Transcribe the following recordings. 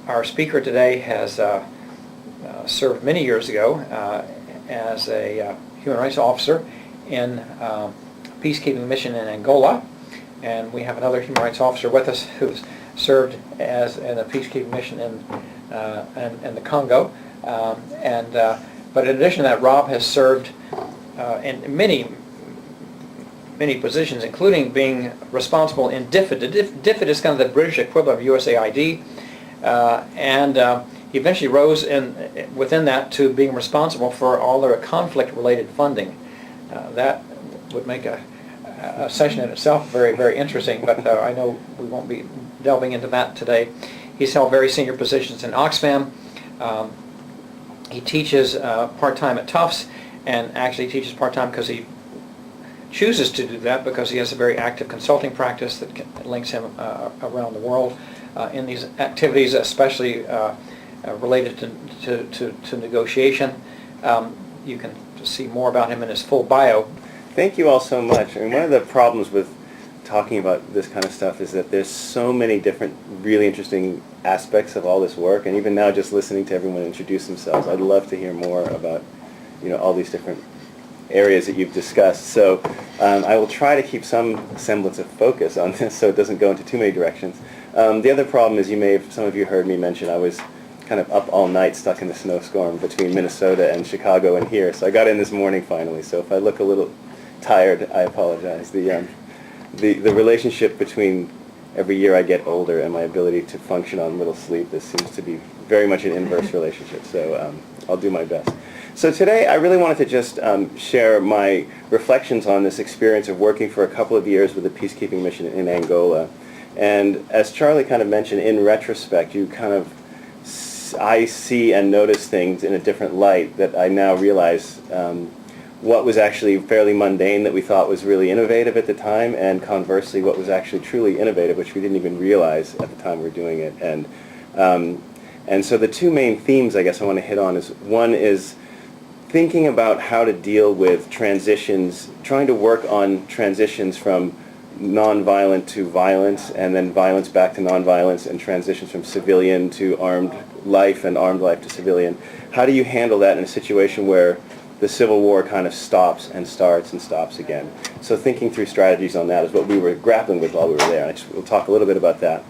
Our speaker today has served many years ago as a human rights officer in peacekeeping mission in Angola, and we have another human rights officer with us who's served as in a peacekeeping mission in the Congo. But in addition to that, Rob has served in many positions, including being responsible in DFID. DFID is kind of the British equivalent of USAID, and he eventually rose within that to being responsible for all their conflict-related funding. That would make a session in itself very, very interesting, but I know we won't be delving into that today. He's held very senior positions in Oxfam. He teaches part-time at Tufts, and actually teaches part-time because he chooses to do that because he has a very active consulting practice that links him around the world in these activities, especially related to negotiation. You can see more about him in his full bio. Thank you all so much. I mean, one of the problems with talking about this kind of stuff is that there's so many different really interesting aspects of all this work, and even now just listening to everyone introduce themselves, I'd love to hear more about all these different areas that you've discussed. So I will try to keep some semblance of focus on this so it doesn't go into too many directions. The other problem is some of you heard me mention I was kind of up all night stuck in the snowstorm between Minnesota and Chicago and here. So I got in this morning finally. So if I look a little tired, I apologize. The relationship between every year I get older and my ability to function on little sleep, this seems to be very much an inverse relationship. So I'll do my best. So today I really wanted to just share my reflections on this experience of working for a couple of years with the peacekeeping mission in Angola. And as Charlie kind of mentioned, in retrospect, I see and notice things in a different light that I now realize what was actually fairly mundane that we thought was really innovative at the time, and conversely what was actually truly innovative, which we didn't even realize at the time we were doing it. And so the two main themes I guess I want to hit on is, one is thinking about how to deal with transitions, trying to work on transitions from nonviolent to violence, and then violence back to nonviolence, and transitions from civilian to armed life and armed life to civilian. How do you handle that in a situation where the Civil War kind of stops and starts and stops again? So thinking through strategies on that is what we were grappling with while we were there. We'll talk a little bit about that.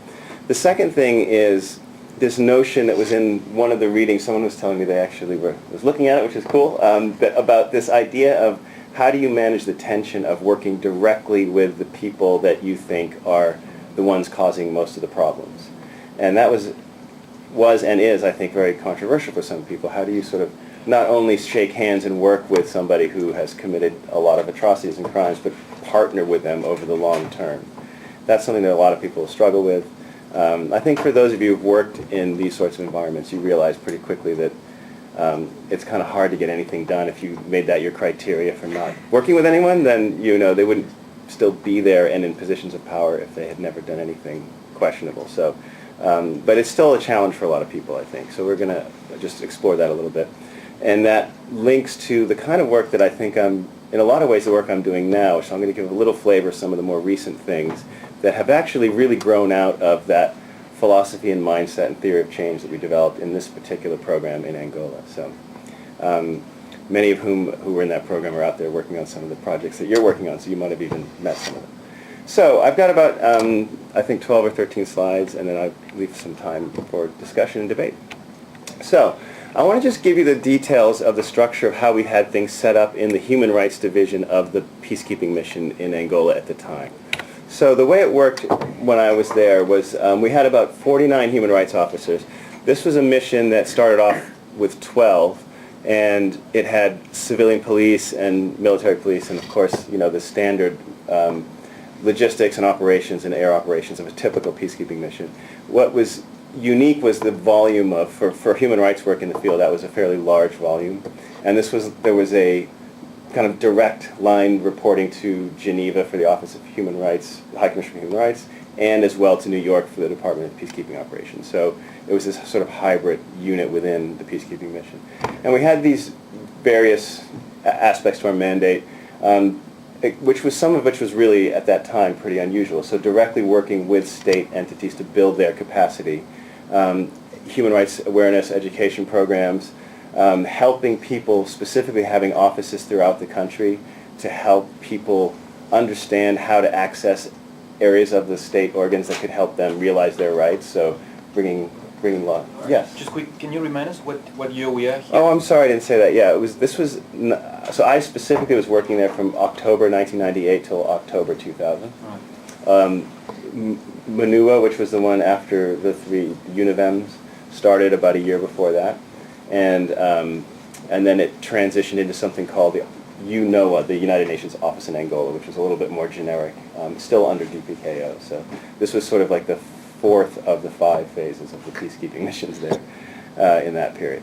The second thing is this notion that was in one of the readings. Someone was telling me they actually was looking at it, which is cool, about this idea of how do you manage the tension of working directly with the people that you think are the ones causing most of the problems. And that was and is, I think, very controversial for some people. How do you sort of not only shake hands and work with somebody who has committed a lot of atrocities and crimes, but partner with them over the long term? That's something that a lot of people struggle with. I think for those of you who've worked in these sorts of environments, you realize pretty quickly that it's kind of hard to get anything done. If you made that your criteria for not working with anyone, then they wouldn't still be there and in positions of power if they had never done anything questionable. So, but it's still a challenge for a lot of people, I think. So we're going to just explore that a little bit. And that links to the kind of work that I think in a lot of ways, the work I'm doing now. So I'm going to give a little flavor of some of the more recent things that have actually really grown out of that philosophy and mindset and theory of change that we developed in this particular program in Angola. So many of who were in that program are out there working on some of the projects that you're working on, so you might have even met some of them. So I've got about, I think, 12 or 13 slides, and then I'll leave some time for discussion and debate. So I want to just give you the details of the structure of how we had things set up in the Human Rights Division of the peacekeeping mission in Angola at the time. So the way it worked when I was there was we had about 49 human rights officers. This was a mission that started off with 12, and it had civilian police and military police, and of course, the standard logistics and operations and air operations of a typical peacekeeping mission. What was unique was the volume of, for human rights work in the field, that was a fairly large volume. And there was a kind of direct line reporting to Geneva for the Office of Human Rights, the High Commission for Human Rights, and as well to New York for the Department of Peacekeeping Operations. So it was this sort of hybrid unit within the peacekeeping mission. And we had these various aspects to our mandate, some of which was really, at that time, pretty unusual. So directly working with state entities to build their capacity. human rights awareness education programs, helping people, specifically having offices throughout the country to help people understand how to access areas of the state organs that could help them realize their rights. So bringing law. Yes. Just quick, can you remind us what year we are here? Oh, I'm sorry, I didn't say that. Yeah, so I specifically was working there from October 1998 till October 2000. Right. Manua, which was the one after the 3 UNIVEMs, started about a year before that, and then it transitioned into something called the UNOA, the United Nations Office in Angola, which was a little bit more generic, still under DPKO. So this was sort of like the 4th of the 5 phases of the peacekeeping missions there in that period.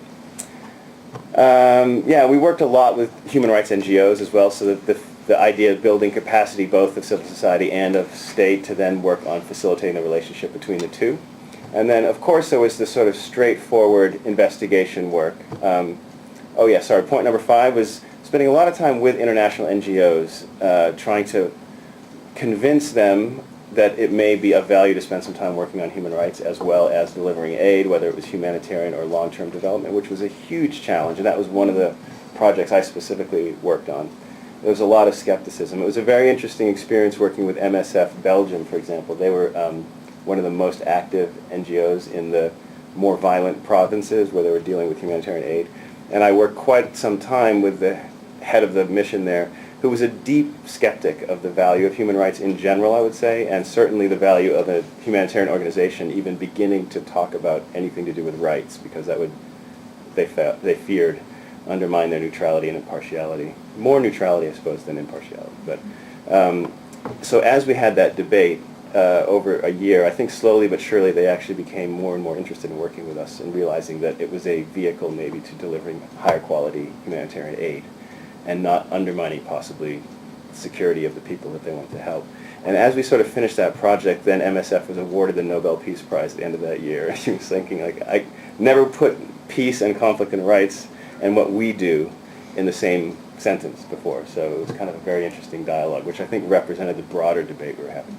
Yeah, we worked a lot with human rights NGOs as well, so that the idea of building capacity both of civil society and of state to then work on facilitating the relationship between the two. And then, of course, there was this sort of straightforward investigation work. Point number 5 was spending a lot of time with international NGOs, trying to convince them that it may be of value to spend some time working on human rights as well as delivering aid, whether it was humanitarian or long-term development, which was a huge challenge, and that was one of the projects I specifically worked on. There was a lot of skepticism. It was a very interesting experience working with MSF Belgium, for example. They were one of the most active NGOs in the more violent provinces where they were dealing with humanitarian aid. And I worked quite some time with the head of the mission there, who was a deep skeptic of the value of human rights in general, I would say, and certainly the value of a humanitarian organization even beginning to talk about anything to do with rights, because that would, they feared, undermine their neutrality and impartiality. More neutrality, I suppose, than impartiality. But so as we had that debate over a year, I think slowly but surely they actually became more and more interested in working with us and realizing that it was a vehicle maybe to delivering higher quality humanitarian aid and not undermining possibly security of the people that they want to help. And as we sort of finished that project, then MSF was awarded the Nobel Peace Prize at the end of that year. And she was thinking, like, I never put peace and conflict and rights and what we do in the same sentence before. So it was kind of a very interesting dialogue, which I think represented the broader debate we were having.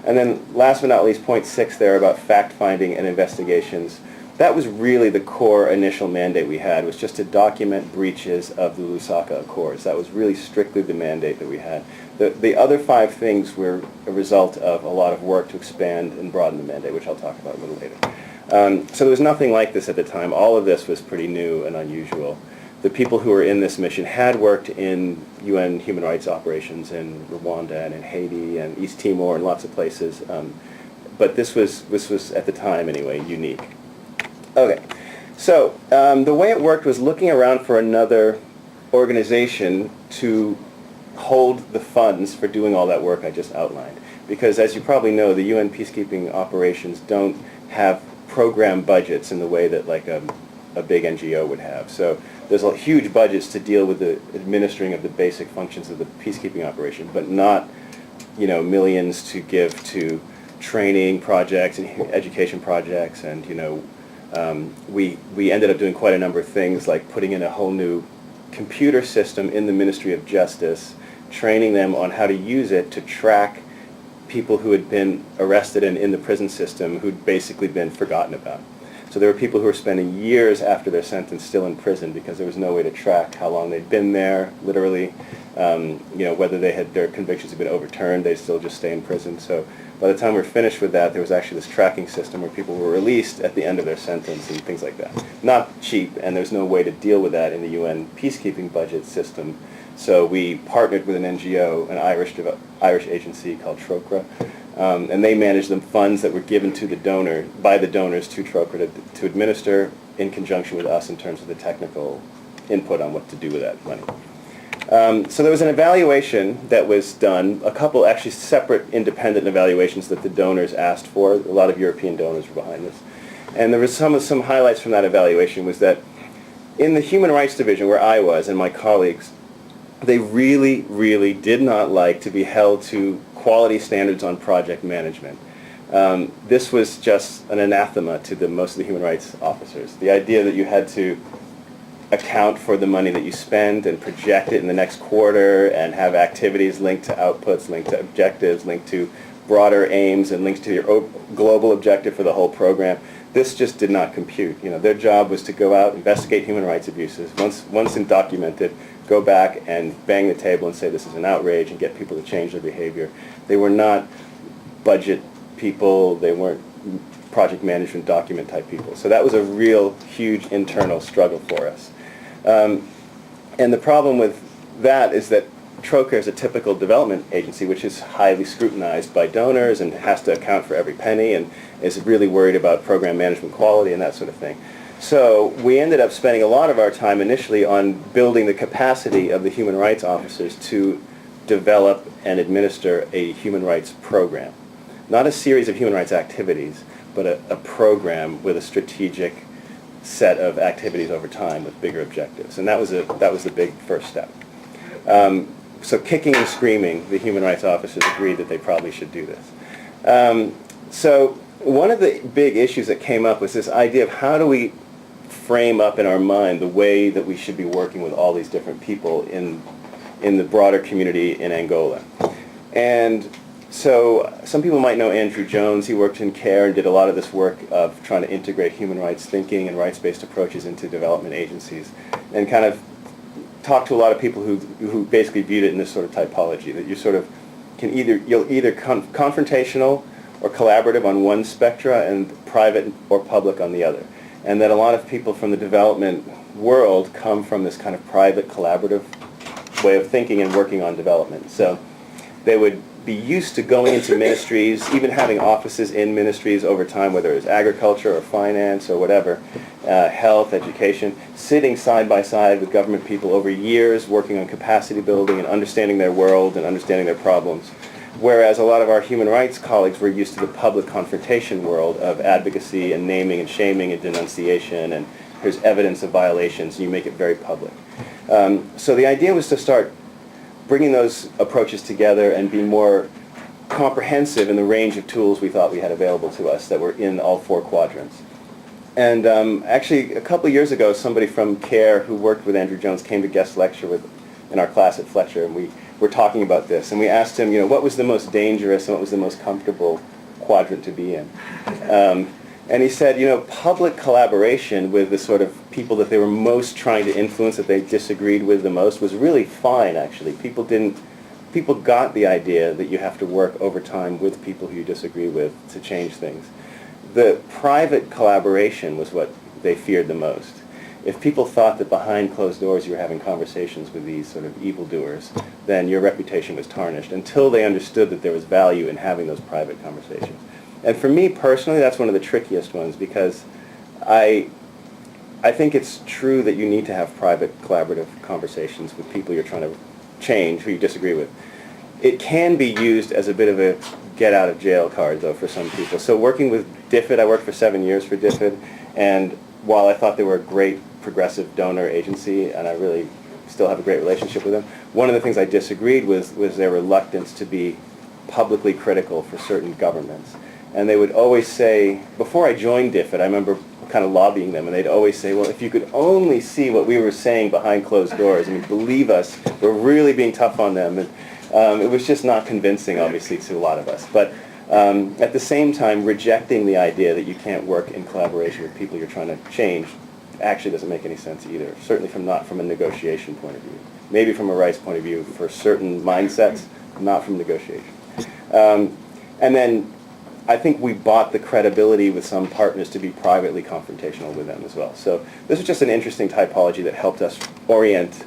And then last but not least, point 6 there about fact-finding and investigations. That was really the core initial mandate we had, was just to document breaches of the Lusaka Accords. That was really strictly the mandate that we had. The other 5 things were a result of a lot of work to expand and broaden the mandate, which I'll talk about a little later. So there was nothing like this at the time. All of this was pretty new and unusual. The people who were in this mission had worked in UN human rights operations in Rwanda and in Haiti and East Timor and lots of places, but this was at the time anyway unique. Okay, so the way it worked was looking around for another organization to hold the funds for doing all that work I just outlined, because as you probably know, the UN peacekeeping operations don't have program budgets in the way that like a big NGO would have. So there's huge budgets to deal with the administering of the basic functions of the peacekeeping operation, but not, millions to give to training projects and education projects. And we ended up doing quite a number of things, like putting in a whole new computer system in the Ministry of Justice, training them on how to use it to track people who had been arrested and in the prison system who'd basically been forgotten about. So there were people who were spending years after their sentence still in prison because there was no way to track how long they'd been there, literally. Whether their convictions had been overturned, they'd still just stay in prison. So by the time we were finished with that, there was actually this tracking system where people were released at the end of their sentence and things like that. Not cheap, and there's no way to deal with that in the UN peacekeeping budget system. So we partnered with an NGO, an Irish agency called TROCRA, and they managed the funds that were given to the donor, by the donors to TROCRA to administer in conjunction with us in terms of the technical input on what to do with that money. So there was an evaluation that was done, a couple actually separate independent evaluations that the donors asked for. A lot of European donors were behind this. And there was some highlights from that evaluation was that in the Human Rights Division where I was and my colleagues, they really, really did not like to be held to quality standards on project management. This was just an anathema to most of the human rights officers. The idea that you had to account for the money that you spend and project it in the next quarter and have activities linked to outputs, linked to objectives, linked to broader aims and linked to your global objective for the whole program. this just did not compute. Their job was to go out, investigate human rights abuses. Once documented, go back and bang the table and say this is an outrage and get people to change their behavior. They were not budget people. They weren't project management document type people. So that was a real huge internal struggle for us. And the problem with that is that Trocare is a typical development agency which is highly scrutinized by donors and has to account for every penny and is really worried about program management quality and that sort of thing. So we ended up spending a lot of our time initially on building the capacity of the human rights officers to develop and administer a human rights program. Not a series of human rights activities, but a program with a strategic set of activities over time with bigger objectives. And that was the big first step. So kicking and screaming, the human rights officers agreed that they probably should do this. So one of the big issues that came up was this idea of how do we frame up in our mind the way that we should be working with all these different people in the broader community in Angola. And so some people might know Andrew Jones. He worked in CARE and did a lot of this work of trying to integrate human rights thinking and rights-based approaches into development agencies, and kind of talked to a lot of people who basically viewed it in this sort of typology, that you sort of you'll either confrontational or collaborative on one spectra and private or public on the other. And that a lot of people from the development world come from this kind of private collaborative way of thinking and working on development. So they would be used to going into ministries, even having offices in ministries over time, whether it's agriculture or finance or whatever, health, education, sitting side by side with government people over years, working on capacity building and understanding their world and understanding their problems. Whereas a lot of our human rights colleagues were used to the public confrontation world of advocacy and naming and shaming and denunciation, and here's evidence of violations, and you make it very public. So the idea was to start bringing those approaches together and be more comprehensive in the range of tools we thought we had available to us that were in all four quadrants. And actually, a couple of years ago, somebody from CARE who worked with Andrew Jones came to guest lecture in our class at Fletcher, and we were talking about this. And we asked him, what was the most dangerous and what was the most comfortable quadrant to be in? And he said, public collaboration with the sort of people that they were most trying to influence, that they disagreed with the most, was really fine, actually. People got the idea that you have to work over time with people who you disagree with to change things. The private collaboration was what they feared the most. If people thought that behind closed doors you were having conversations with these sort of evildoers, then your reputation was tarnished until they understood that there was value in having those private conversations. And for me personally, that's one of the trickiest ones, because I think it's true that you need to have private collaborative conversations with people you're trying to change, who you disagree with. It can be used as a bit of a get out of jail card, though, for some people. So working with DFID, I worked for 7 years for DFID, and while I thought they were a great progressive donor agency, and I really still have a great relationship with them, one of the things I disagreed with was their reluctance to be publicly critical for certain governments. And they would always say, before I joined DFID, I remember kind of lobbying them, and they'd always say, well, if you could only see what we were saying behind closed doors, believe us, we're really being tough on them. And it was just not convincing, obviously, to a lot of us. But at the same time, rejecting the idea that you can't work in collaboration with people you're trying to change actually doesn't make any sense either, certainly not from a negotiation point of view. Maybe from a rights point of view for certain mindsets, not from negotiation. And then I think we bought the credibility with some partners to be privately confrontational with them as well. So this was just an interesting typology that helped us orient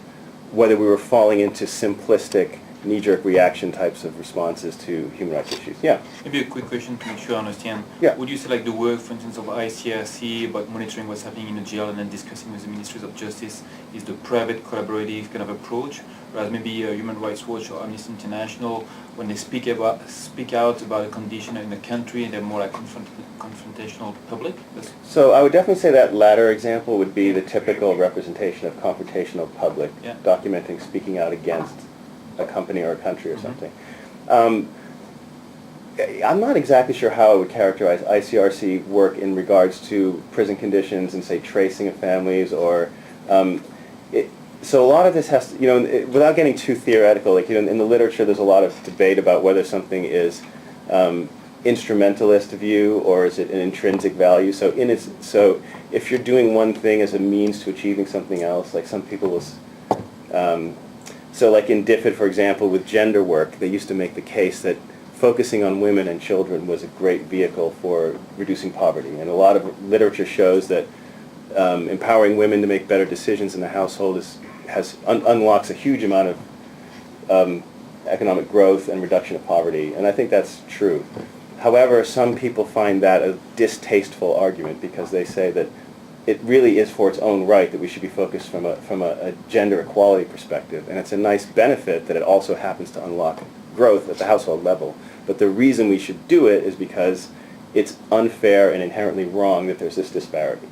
whether we were falling into simplistic knee-jerk reaction types of responses to human rights issues. Yeah. Maybe a quick question to make sure I understand. Yeah. Would you say the work, for instance, of ICRC about monitoring what's happening in the jail and then discussing with the ministries of justice is the private collaborative kind of approach, whereas maybe Human Rights Watch or Amnesty International, when they speak out about a condition in the country, they're more like confrontational public? So I would definitely say that latter example would be the typical representation of confrontational public, documenting, speaking out against a company or a country or something. I'm not exactly sure how I would characterize ICRC work in regards to prison conditions and, say, tracing of families, or so a lot of this has to, without getting too theoretical, in the literature there's a lot of debate about whether something is instrumentalist view, or is it an intrinsic value? So if you're doing one thing as a means to achieving something else, like some people will, so like in DFID, for example, with gender work, they used to make the case that focusing on women and children was a great vehicle for reducing poverty. And a lot of literature shows that empowering women to make better decisions in the household unlocks a huge amount of economic growth and reduction of poverty. And I think that's true. However, some people find that a distasteful argument because they say that it really is for its own right that we should be focused from a gender equality perspective. And it's a nice benefit that it also happens to unlock growth at the household level. But the reason we should do it is because it's unfair and inherently wrong that there's this disparity.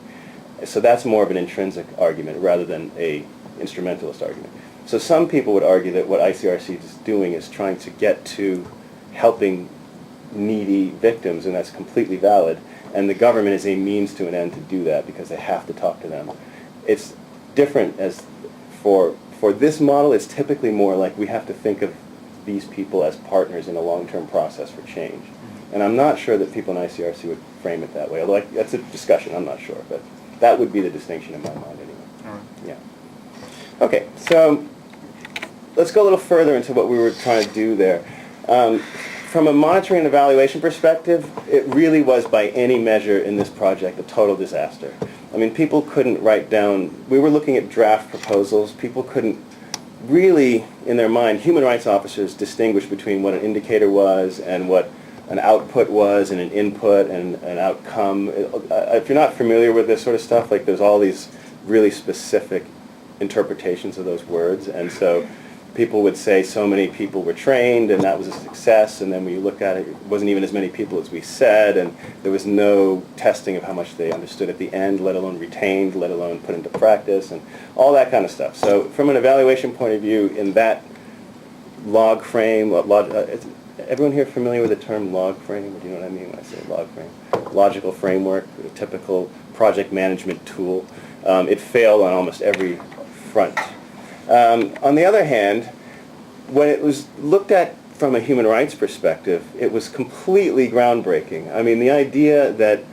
So that's more of an intrinsic argument rather than a instrumentalist argument. So some people would argue that what ICRC is doing is trying to get to helping needy victims, and that's completely valid. And the government is a means to an end to do that because they have to talk to them. It's different as for this model. It's typically more like we have to think of these people as partners in a long-term process for change. And I'm not sure that people in ICRC would frame it that way. Although that's a discussion. I'm not sure, but that would be the distinction in my mind anyway. All right. Yeah. Okay, so let's go a little further into what we were trying to do there. From a monitoring and evaluation perspective, it really was by any measure in this project a total disaster. I mean, people couldn't write down, we were looking at draft proposals, people couldn't really, in their mind, human rights officers distinguish between what an indicator was and what an output was and an input and an outcome. If you're not familiar with this sort of stuff, like there's all these really specific interpretations of those words, and so people would say so many people were trained and that was a success, and then when you look at it, it wasn't even as many people as we said, and there was no testing of how much they understood at the end, let alone retained, let alone put into practice, and all that kind of stuff. So from an evaluation point of view, in that log frame, is everyone here familiar with the term log frame? Or do you know what I mean when I say log frame? Logical framework, a typical project management tool. It failed on almost every front. On the other hand, when it was looked at from a human rights perspective, it was completely groundbreaking. I mean, the idea that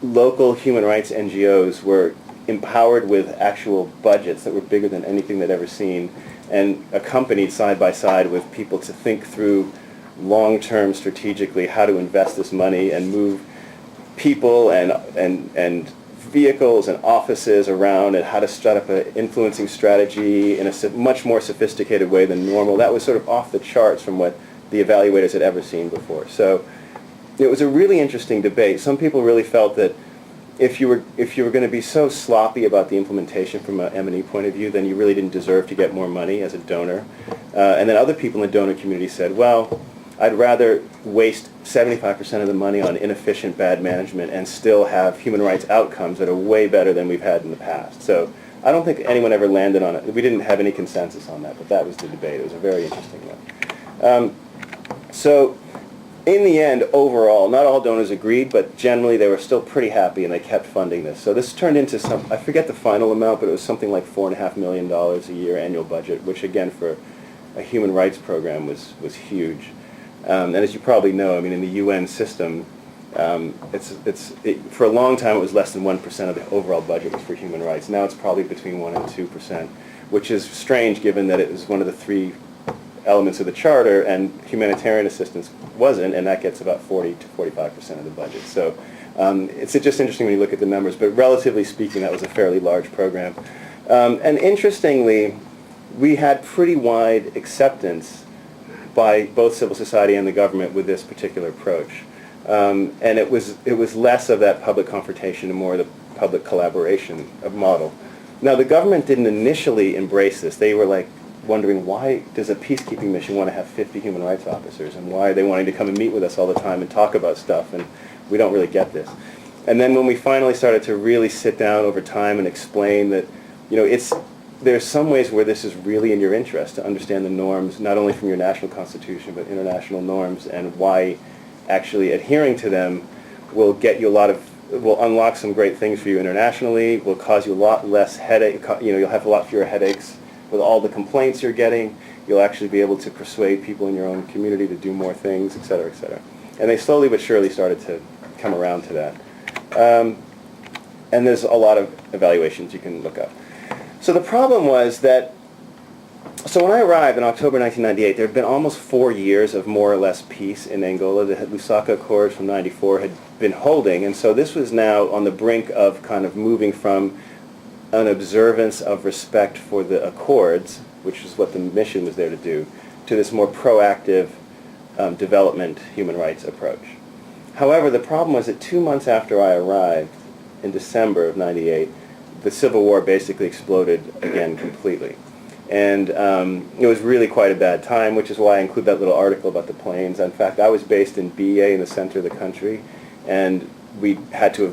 local human rights NGOs were empowered with actual budgets that were bigger than anything they'd ever seen, and accompanied side by side with people to think through long-term strategically how to invest this money and move people and vehicles and offices around, and how to set up an influencing strategy in a much more sophisticated way than normal. That was sort of off the charts from what the evaluators had ever seen before. So it was a really interesting debate. Some people really felt that if you were going to be so sloppy about the implementation from an M&E point of view, then you really didn't deserve to get more money as a donor. And then other people in the donor community said, well, I'd rather waste 75% of the money on inefficient, bad management and still have human rights outcomes that are way better than we've had in the past. So I don't think anyone ever landed on it. We didn't have any consensus on that, but that was the debate. It was a very interesting one. So in the end, overall, not all donors agreed, but generally they were still pretty happy and they kept funding this. So this turned into some, I forget the final amount, but it was something like $4.5 million a year annual budget, which again for a human rights program was huge. And as you probably know, I mean, in the UN system, for a long time it was less than 1% of the overall budget was for human rights. Now it's probably between 1 and 2%, which is strange given that it was one of the 3 elements of the charter, and humanitarian assistance wasn't, and that gets about 40 to 45% of the budget. So it's just interesting when you look at the numbers, but relatively speaking, that was a fairly large program. And interestingly, we had pretty wide acceptance by both civil society and the government with this particular approach. And it was less of that public confrontation and more the public collaboration model. Now, the government didn't initially embrace this. They were like wondering, why does a peacekeeping mission want to have 50 human rights officers, and why are they wanting to come and meet with us all the time and talk about stuff, and we don't really get this. And then when we finally started to really sit down over time and explain that, you know, there's some ways where this is really in your interest to understand the norms, not only from your national constitution, but international norms, and why actually adhering to them will get you will unlock some great things for you internationally, will cause you a lot less headache, you'll have a lot fewer headaches with all the complaints you're getting, you'll actually be able to persuade people in your own community to do more things, et cetera, et cetera. And they slowly but surely started to come around to that. And there's a lot of evaluations you can look up. So the problem was that, so when I arrived in October 1998, there had been almost 4 years of more or less peace in Angola. The Lusaka Accords from '94 had been holding, and so this was now on the brink of kind of moving from an observance of respect for the Accords, which is what the mission was there to do, to this more proactive development human rights approach. However, the problem was that 2 months after I arrived, in December of '98, the Civil War basically exploded again completely. And it was really quite a bad time, which is why I include that little article about the planes. In fact, I was based in BA in the center of the country, and we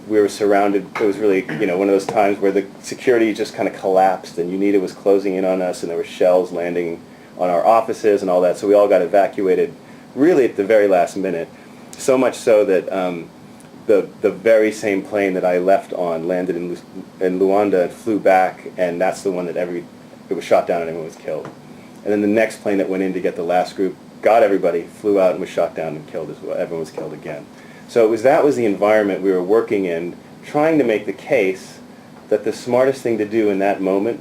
were surrounded. It was really, one of those times where the security just kind of collapsed, and UNITA was closing in on us, and there were shells landing on our offices and all that, so we all got evacuated really at the very last minute. So much so that the very same plane that I left on landed in Luanda and flew back, and that's the one that it was shot down and everyone was killed. And then the next plane that went in to get the last group got everybody, flew out and was shot down and killed as well. Everyone was killed again. So that was the environment we were working in, trying to make the case that the smartest thing to do in that moment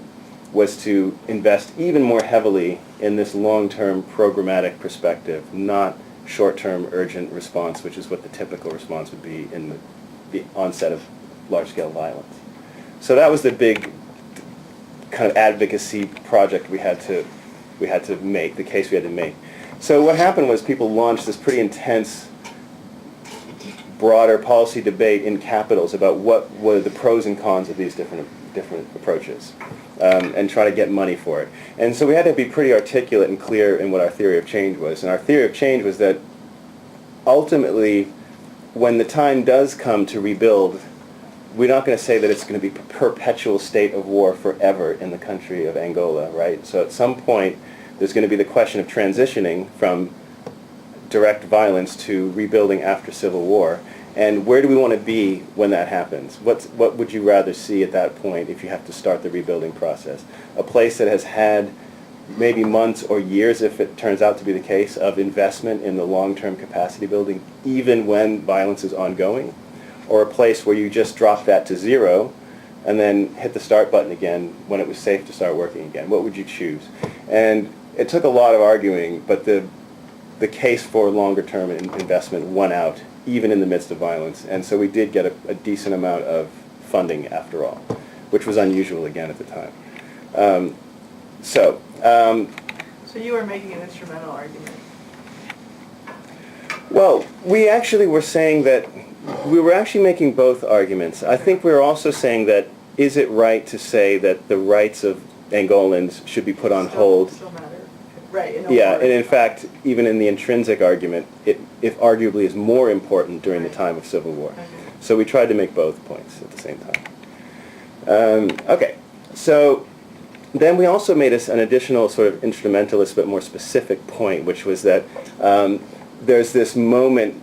was to invest even more heavily in this long-term programmatic perspective, not short-term urgent response, which is what the typical response would be in the onset of large-scale violence. So that was the big kind of advocacy project we had to make, the case we had to make. So what happened was people launched this pretty intense, broader policy debate in capitals about what were the pros and cons of these different approaches, and try to get money for it. And so we had to be pretty articulate and clear in what our theory of change was. And our theory of change was that ultimately, when the time does come to rebuild, we're not going to say that it's going to be a perpetual state of war forever in the country of Angola, right? So at some point, there's going to be the question of transitioning from direct violence to rebuilding after civil war. And where do we want to be when that happens? What would you rather see at that point if you have to start the rebuilding process? A place that has had maybe months or years, if it turns out to be the case, of investment in the long-term capacity building, even when violence is ongoing? Or a place where you just drop that to zero and then hit the start button again when it was safe to start working again? What would you choose? And it took a lot of arguing, but the case for longer-term investment won out, even in the midst of violence. And so we did get a decent amount of funding after all, which was unusual again at the time. So you were making an instrumental argument. Well, we actually were saying that we were actually making both arguments. I think we were also saying that is it right to say that the rights of Angolans should be put on hold? Still matter. Right. Yeah, and in fact, even in the intrinsic argument, it arguably is more important during the time of civil war. Okay. So we tried to make both points at the same time. Okay, so then we also made an additional sort of instrumentalist but more specific point, which was that there's this moment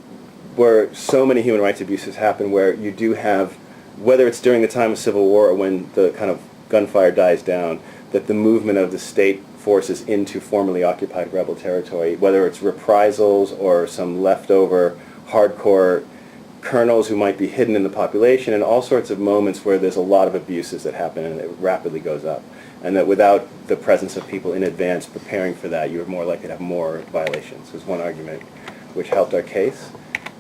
where so many human rights abuses happen where you do have, whether it's during the time of civil war or when the kind of gunfire dies down, that the movement of the state forces into formerly occupied rebel territory, whether it's reprisals or some leftover hardcore colonels who might be hidden in the population, and all sorts of moments where there's a lot of abuses that happen and it rapidly goes up. And that without the presence of people in advance preparing for that, you're more likely to have more violations, was one argument which helped our case.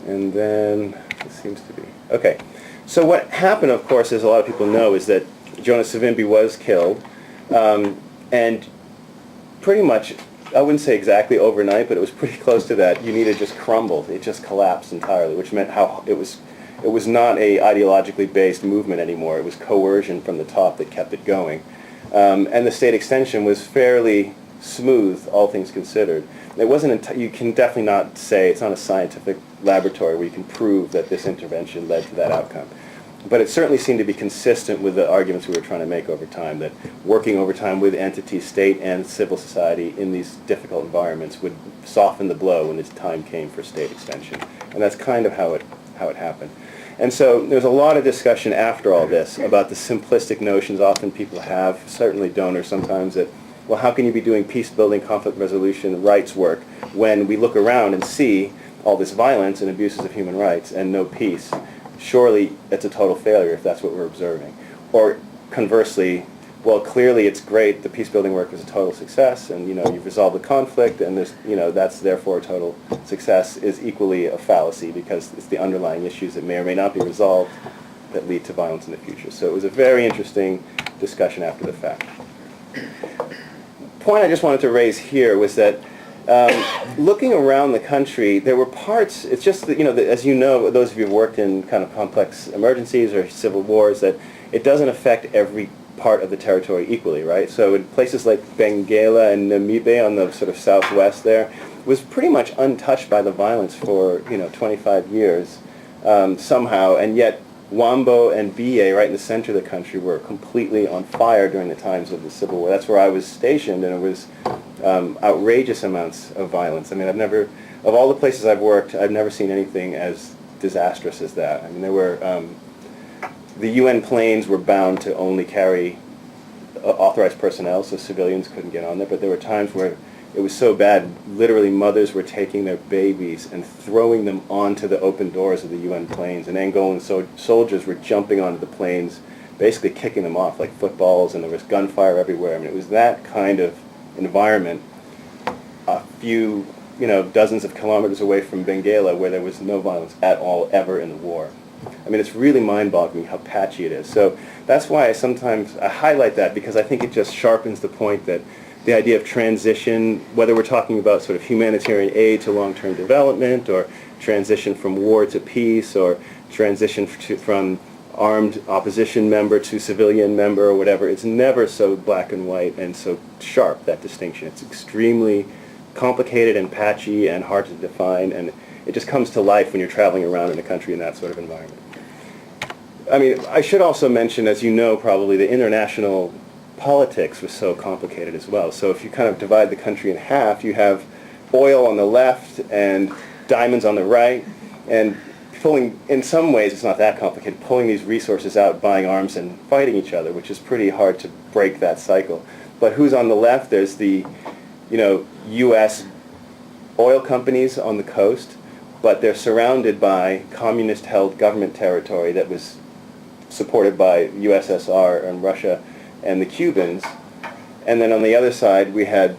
And then, this seems to be, okay. So what happened, of course, as a lot of people know, is that Jonas Savimbi was killed, and pretty much, I wouldn't say exactly overnight, but it was pretty close to that. UNITA just crumbled. It just collapsed entirely, which meant it was not a ideologically based movement anymore. It was coercion from the top that kept it going. And the state extension was fairly smooth, all things considered. It wasn't. You can definitely not say it's not a scientific laboratory where you can prove that this intervention led to that outcome. But it certainly seemed to be consistent with the arguments we were trying to make over time, that working over time with entities, state and civil society, in these difficult environments would soften the blow when the time came for state extension. And that's kind of how it happened. And so there's a lot of discussion after all this about the simplistic notions often people have, certainly donors sometimes, that well, how can you be doing peace-building, conflict resolution, rights work when we look around and see all this violence and abuses of human rights and no peace? Surely it's a total failure if that's what we're observing. Or conversely, well, clearly it's great, the peace-building work is a total success, and you've resolved the conflict, and there's, that's therefore a total success, is equally a fallacy because it's the underlying issues that may or may not be resolved that lead to violence in the future. So it was a very interesting discussion after the fact. Point I just wanted to raise here was that looking around the country, there were parts, it's just that, as you know, those of you who have worked in kind of complex emergencies or civil wars, that it doesn't affect every part of the territory equally, right? So in places like Benguela and Namibe on the sort of southwest there, was pretty much untouched by the violence for, 25 years somehow, and yet Wambo and BA, right in the center of the country, were completely on fire during the times of the Civil War. That's where I was stationed, and it was outrageous amounts of violence. I mean, of all the places I've worked, I've never seen anything as disastrous as that. I mean, there were, the UN planes were bound to only carry authorized personnel, so civilians couldn't get on there, but there were times where it was so bad, literally mothers were taking their babies and throwing them onto the open doors of the UN planes, and Angolan soldiers were jumping onto the planes, basically kicking them off like footballs, and there was gunfire everywhere. I mean, it was that kind of environment a few, dozens of kilometers away from Benguela, where there was no violence at all ever in the war. I mean, it's really mind-boggling how patchy it is. So that's why I highlight that, because I think it just sharpens the point that the idea of transition, whether we're talking about sort of humanitarian aid to long-term development, or transition from war to peace, or transition from armed opposition member to civilian member, or whatever, it's never so black and white and so sharp, that distinction. It's extremely complicated and patchy and hard to define, and it just comes to life when you're traveling around in a country in that sort of environment. I mean, I should also mention, as you know probably, the international politics was so complicated as well. So if you kind of divide the country in half, you have oil on the left and diamonds on the right, and pulling, in some ways it's not that complicated, pulling these resources out, buying arms and fighting each other, which is pretty hard to break that cycle. But who's on the left? There's the, U.S. oil companies on the coast, but they're surrounded by communist-held government territory that was supported by USSR and Russia and the Cubans. And then on the other side, we had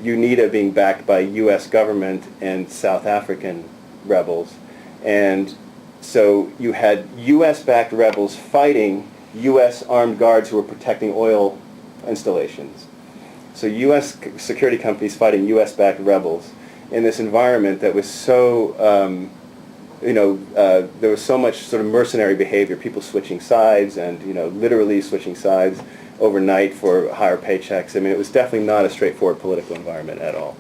UNITA being backed by U.S. government and South African rebels. And so you had U.S.-backed rebels fighting U.S. armed guards who were protecting oil installations. So U.S. security companies fighting U.S.-backed rebels in this environment that was so, there was so much sort of mercenary behavior, people switching sides and, literally switching sides overnight for higher paychecks. I mean, it was definitely not a straightforward political environment at all.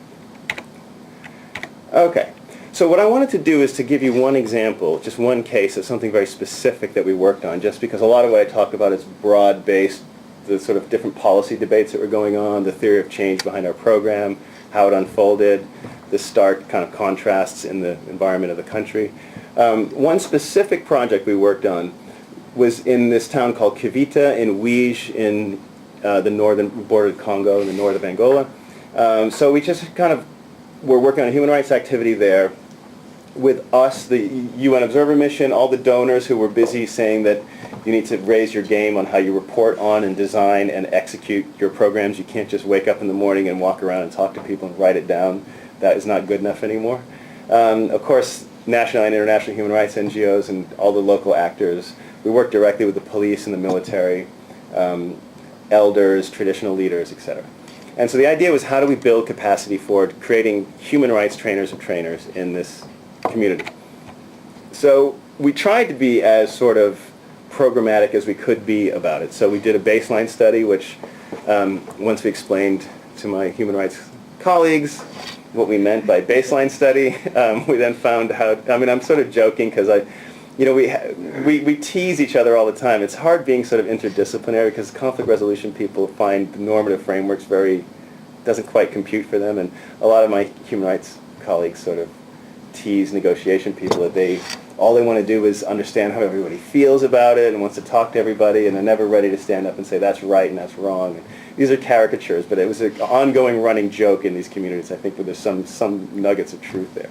Okay, so what I wanted to do is to give you one example, just one case of something very specific that we worked on, just because a lot of what I talk about is broad-based, the sort of different policy debates that were going on, the theory of change behind our program, how it unfolded, the stark kind of contrasts in the environment of the country. One specific project we worked on was in this town called Kivita in Uige in the northern border of Congo in the north of Angola. So we just kind of were working on a human rights activity there with us, the UN Observer Mission, all the donors who were busy saying that you need to raise your game on how you report on and design and execute your programs. You can't just wake up in the morning and walk around and talk to people and write it down. That is not good enough anymore. Of course, national and international human rights NGOs and all the local actors. We work directly with the police and the military, elders, traditional leaders, etc. And so the idea was, how do we build capacity for creating human rights trainers of trainers in this community? So we tried to be as sort of programmatic as we could be about it. So we did a baseline study, which once we explained to my human rights colleagues what we meant by baseline study, we then found how, I mean, I'm sort of joking because we tease each other all the time. It's hard being sort of interdisciplinary because conflict resolution people find the normative frameworks doesn't quite compute for them, and a lot of my human rights colleagues sort of tease negotiation people that they all they want to do is understand how everybody feels about it and wants to talk to everybody, and they're never ready to stand up and say that's right and that's wrong. And these are caricatures, but it was an ongoing running joke in these communities. I think where there's some nuggets of truth there.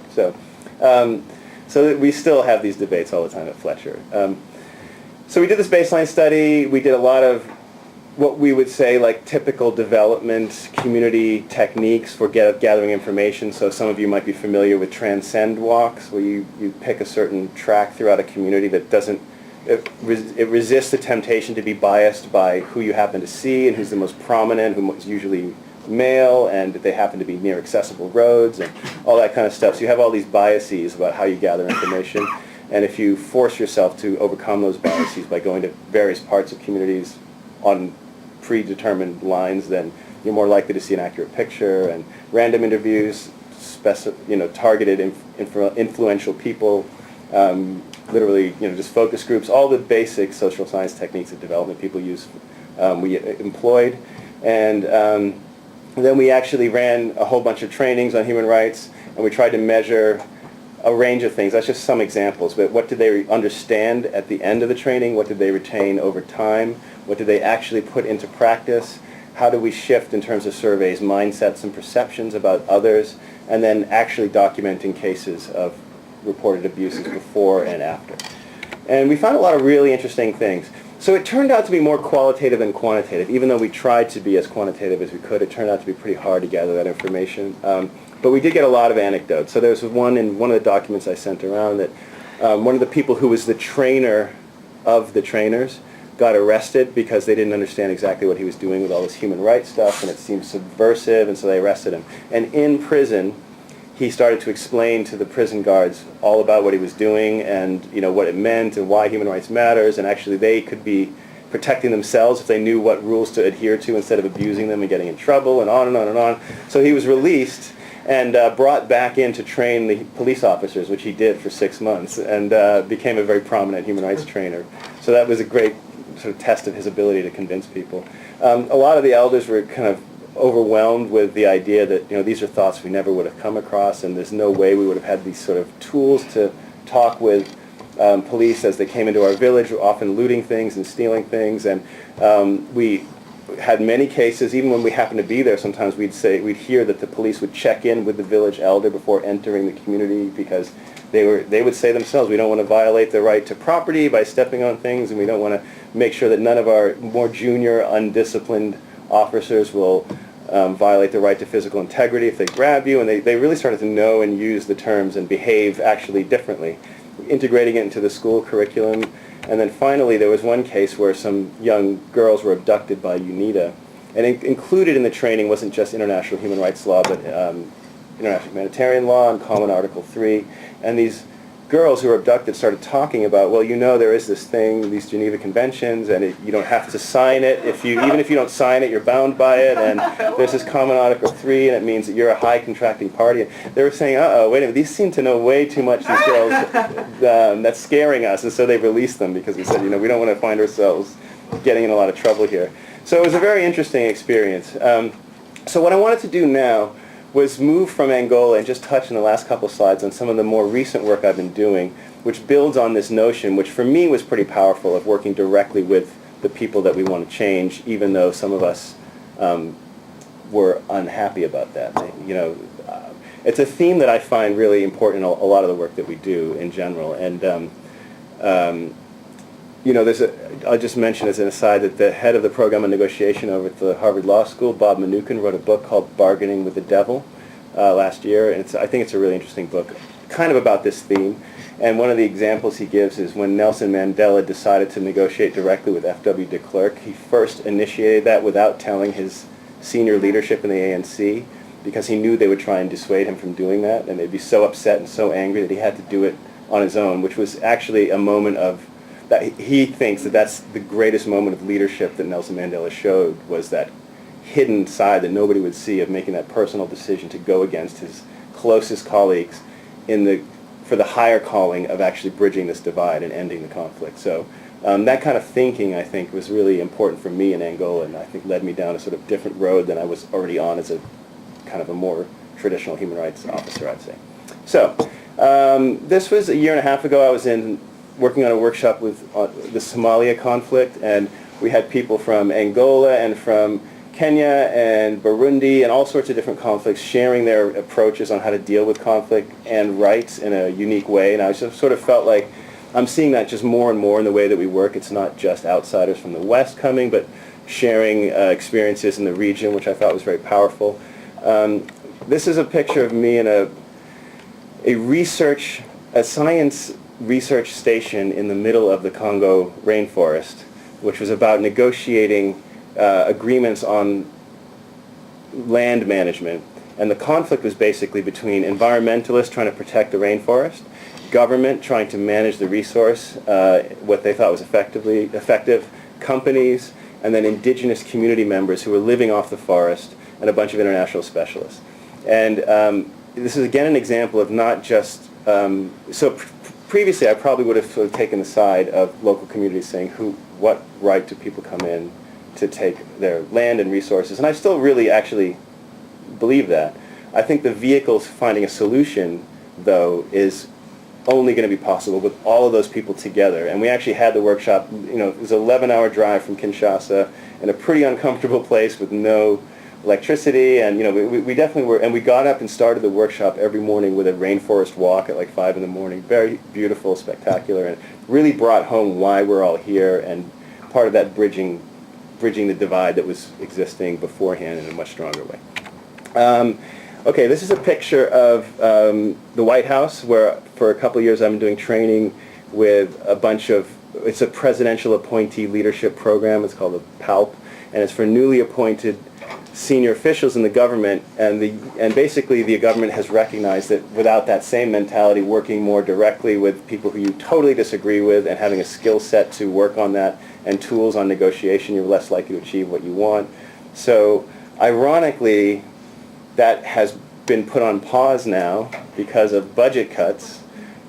So we still have these debates all the time at Fletcher. So we did this baseline study. We did a lot of what we would say like typical development community techniques for gathering information. So some of you might be familiar with transcend walks, where you pick a certain track throughout a community that doesn't, it resists the temptation to be biased by who you happen to see and who's the most prominent, who's usually male, and they happen to be near accessible roads and all that kind of stuff. So you have all these biases about how you gather information. And if you force yourself to overcome those biases by going to various parts of communities on predetermined lines, then you're more likely to see an accurate picture. And random interviews, targeted influential people, literally, just focus groups, all the basic social science techniques of development people use, we employed. And then we actually ran a whole bunch of trainings on human rights, and we tried to measure a range of things. That's just some examples, but what did they understand at the end of the training? What did they retain over time? What did they actually put into practice? How do we shift in terms of surveys, mindsets and perceptions about others, and then actually documenting cases of reported abuses before and after. And we found a lot of really interesting things. So it turned out to be more qualitative than quantitative. Even though we tried to be as quantitative as we could, it turned out to be pretty hard to gather that information. But we did get a lot of anecdotes. So there was one in one of the documents I sent around that one of the people who was the trainer of the trainers got arrested because they didn't understand exactly what he was doing with all this human rights stuff, and it seemed subversive, and so they arrested him. And in prison, he started to explain to the prison guards all about what he was doing and what it meant and why human rights matters, and actually they could be protecting themselves if they knew what rules to adhere to instead of abusing them and getting in trouble, and on and on and on. So he was released and brought back in to train the police officers, which he did for 6 months, and became a very prominent human rights trainer. So that was a great sort of test of his ability to convince people. A lot of the elders were kind of overwhelmed with the idea that these are thoughts we never would have come across, and there's no way we would have had these sort of tools to talk with police as they came into our village, often looting things and stealing things. And we had many cases, even when we happened to be there, sometimes we'd hear that the police would check in with the village elder before entering the community, because they would say themselves, we don't want to violate the right to property by stepping on things, and we don't want to make sure that none of our more junior, undisciplined officers will violate the right to physical integrity if they grab you. And they really started to know and use the terms and behave actually differently, integrating it into the school curriculum. And then finally, there was one case where some young girls were abducted by UNITA. And included in the training wasn't just international human rights law, but international humanitarian law and Common Article 3. And these girls who were abducted started talking about, well, there is this thing, these Geneva Conventions, and you don't have to sign it. Even if you don't sign it, you're bound by it. And there's this Common Article 3, and it means that you're a high contracting party. And they were saying, wait a minute, these seem to know way too much, these girls. That's scaring us. And so they released them because we said, we don't want to find ourselves getting in a lot of trouble here. So it was a very interesting experience. So what I wanted to do now was move from Angola and just touch in the last couple slides on some of the more recent work I've been doing, which builds on this notion, which for me was pretty powerful, of working directly with the people that we want to change, even though some of us were unhappy about that. It's a theme that I find really important in a lot of the work that we do in general. And I'll just mention as an aside that the head of the program on negotiation over at the Harvard Law School, Bob Mnookin, wrote a book called Bargaining with the Devil last year, and I think it's a really interesting book, kind of about this theme. And one of the examples he gives is when Nelson Mandela decided to negotiate directly with F.W. de Klerk, he first initiated that without telling his senior leadership in the ANC, because he knew they would try and dissuade him from doing that, and they'd be so upset and so angry that he had to do it on his own, which was actually a moment of that he thinks that's the greatest moment of leadership that Nelson Mandela showed, was that hidden side that nobody would see of making that personal decision to go against his closest colleagues for the higher calling of actually bridging this divide and ending the conflict. So that kind of thinking, I think, was really important for me in Angola, and I think led me down a sort of different road than I was already on as a kind of a more traditional human rights officer, I'd say. So This was a year and a half ago. I was working on a workshop with the Somalia conflict, and we had people from Angola and from Kenya and Burundi and all sorts of different conflicts sharing their approaches on how to deal with conflict and rights in a unique way. And I just sort of felt like I'm seeing that just more and more in the way that we work. It's not just outsiders from the West coming, but sharing experiences in the region, which I thought was very powerful. This is a picture of me in a science research station in the middle of the Congo rainforest, which was about negotiating agreements on land management. And the conflict was basically between environmentalists trying to protect the rainforest, government trying to manage the resource, what they thought was effective, companies, and then indigenous community members who were living off the forest, and a bunch of international specialists. And this is again an example of not just, previously I probably would have sort of taken the side of local communities saying what right do people come in to take their land and resources, and I still really actually believe that. I think the vehicle to finding a solution, though, is only going to be possible with all of those people together. And we actually had the workshop, it was an 11-hour drive from Kinshasa in a pretty uncomfortable place with no electricity, and we definitely were, and we got up and started the workshop every morning with a rainforest walk at like 5 in the morning. Very beautiful, spectacular, and really brought home why we're all here and part of that bridging the divide that was existing beforehand in a much stronger way. Okay, this is a picture of the White House, where for a couple of years I've been doing training with a bunch of, it's a presidential appointee leadership program, it's called the PALP, and it's for newly appointed senior officials in the government, and basically the government has recognized that without that same mentality, working more directly with people who you totally disagree with and having a skill set to work on that and tools on negotiation, you're less likely to achieve what you want. So ironically, that has been put on pause now because of budget cuts,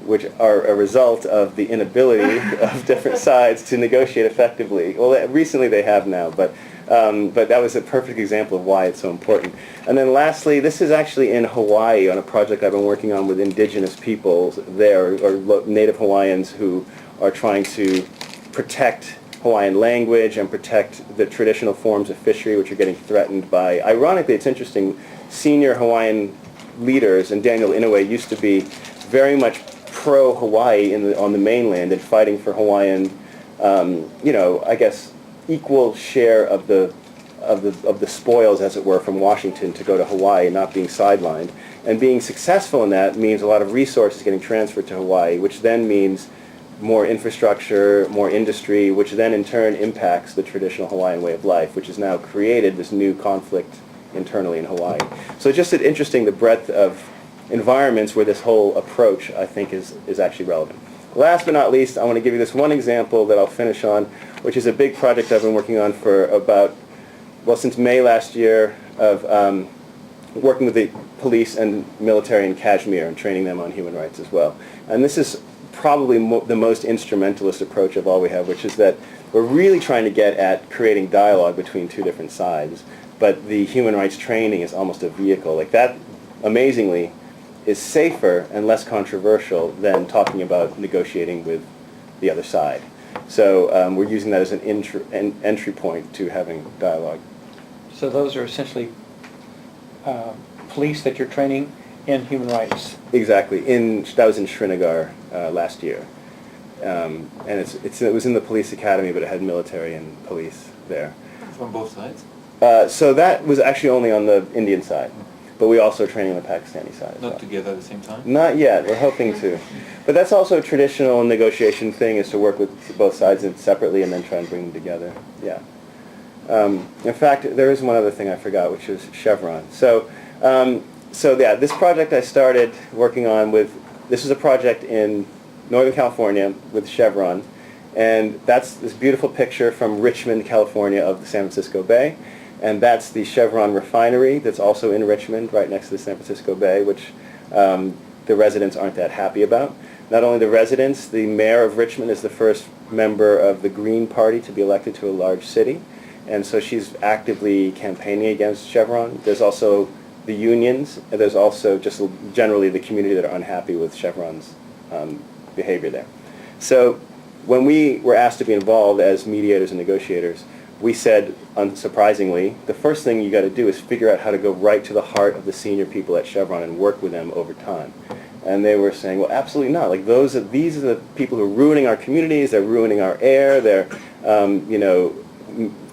which are a result of the inability of different sides to negotiate effectively. Well, recently they have now, but that was a perfect example of why it's so important. And then lastly, this is actually in Hawaii on a project I've been working on with indigenous peoples there, or Native Hawaiians who are trying to protect Hawaiian language and protect the traditional forms of fishery, which are getting threatened by, ironically, it's interesting, senior Hawaiian leaders, and Daniel Inouye used to be very much pro-Hawaii on the mainland and fighting for Hawaiian, I guess, equal share of the spoils, as it were, from Washington to go to Hawaii, not being sidelined. And being successful in that means a lot of resources getting transferred to Hawaii, which then means more infrastructure, more industry, which then in turn impacts the traditional Hawaiian way of life, which has now created this new conflict internally in Hawaii. So it's just interesting the breadth of environments where this whole approach, I think, is actually relevant. Last but not least, I want to give you this one example that I'll finish on, which is a big project I've been working on for since May last year, of working with the police and military in Kashmir and training them on human rights as well. And this is probably the most instrumentalist approach of all we have, which is that we're really trying to get at creating dialogue between two different sides, but the human rights training is almost a vehicle. Like that, amazingly, is safer and less controversial than talking about negotiating with the other side. So we're using that as an entry point to having dialogue. So those are essentially police that you're training in human rights. Exactly. That was in Srinagar last year, and it was in the police academy, but it had military and police there. From both sides? So that was actually only on the Indian side, but we also are training on the Pakistani side. Not together at the same time? Not yet. We're hoping to. But that's also a traditional negotiation thing, is to work with both sides separately and then try and bring them together. Yeah. In fact, there is one other thing I forgot, which is Chevron. So this project I started working on this is a project in Northern California with Chevron, and that's this beautiful picture from Richmond, California, of the San Francisco Bay. And that's the Chevron refinery that's also in Richmond, right next to the San Francisco Bay, which the residents aren't that happy about. Not only the residents, the mayor of Richmond is the first member of the Green Party to be elected to a large city. And so she's actively campaigning against Chevron. There's also the unions, and there's also just generally the community that are unhappy with Chevron's behavior there. So when we were asked to be involved as mediators and negotiators, we said, unsurprisingly, the first thing you got to do is figure out how to go right to the heart of the senior people at Chevron and work with them over time. And they were saying, well, absolutely not. Like these are the people who are ruining our communities. They're ruining our air. They're,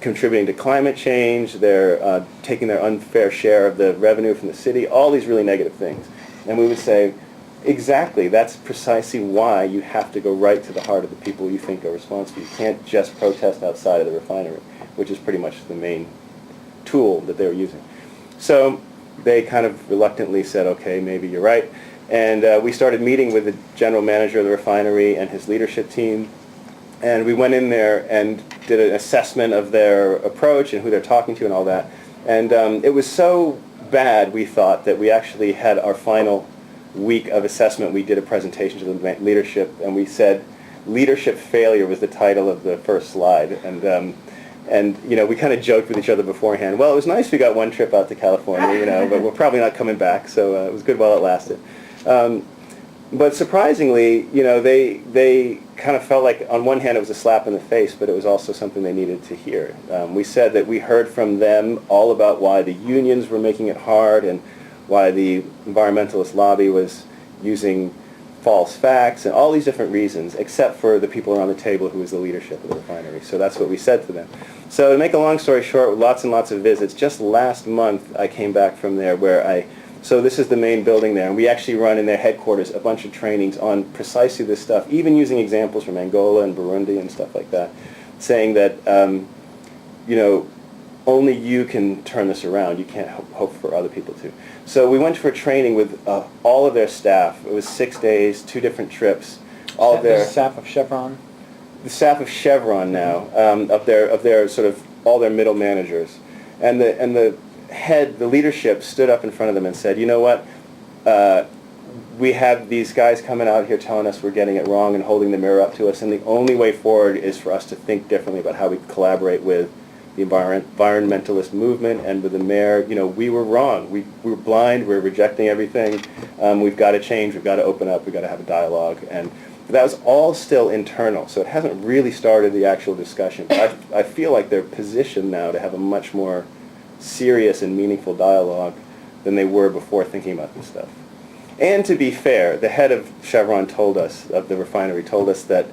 contributing to climate change. They're taking their unfair share of the revenue from the city. All these really negative things. And we would say, exactly. That's precisely why you have to go right to the heart of the people you think are responsible. You can't just protest outside of the refinery, which is pretty much the main tool that they were using. So they kind of reluctantly said, okay, maybe you're right. And we started meeting with the general manager of the refinery and his leadership team. And we went in there and did an assessment of their approach and who they're talking to and all that. And it was so bad, we thought, that we actually had our final week of assessment. We did a presentation to the leadership, and we said, "Leadership failure" was the title of the first slide. And we kind of joked with each other beforehand. Well, it was nice we got one trip out to California, but we're probably not coming back. So it was good while it lasted. But surprisingly, they kind of felt like, on one hand, it was a slap in the face, but it was also something they needed to hear. We said that we heard from them all about why the unions were making it hard and why the environmentalist lobby was using false facts and all these different reasons, except for the people around the table who was the leadership of the refinery. So that's what we said to them. So to make a long story short, with lots and lots of visits, just last month I came back from there so this is the main building there, and we actually run in their headquarters a bunch of trainings on precisely this stuff, even using examples from Angola and Burundi and stuff like that, saying that, only you can turn this around. You can't hope for other people to. So we went for training with all of their staff. It was 6 days, 2 different trips. All of their staff of Chevron? The staff of Chevron now, of their sort of all their middle managers. And the leadership stood up in front of them and said, you know what, we have these guys coming out here telling us we're getting it wrong and holding the mirror up to us, and the only way forward is for us to think differently about how we collaborate with the environmentalist movement and with the mayor. We were wrong. We were blind. We're rejecting everything. We've got to change. We've got to open up. We've got to have a dialogue. And that was all still internal, so it hasn't really started the actual discussion. But I feel like they're positioned now to have a much more serious and meaningful dialogue than they were before thinking about this stuff. And to be fair, the head of Chevron of the refinery told us that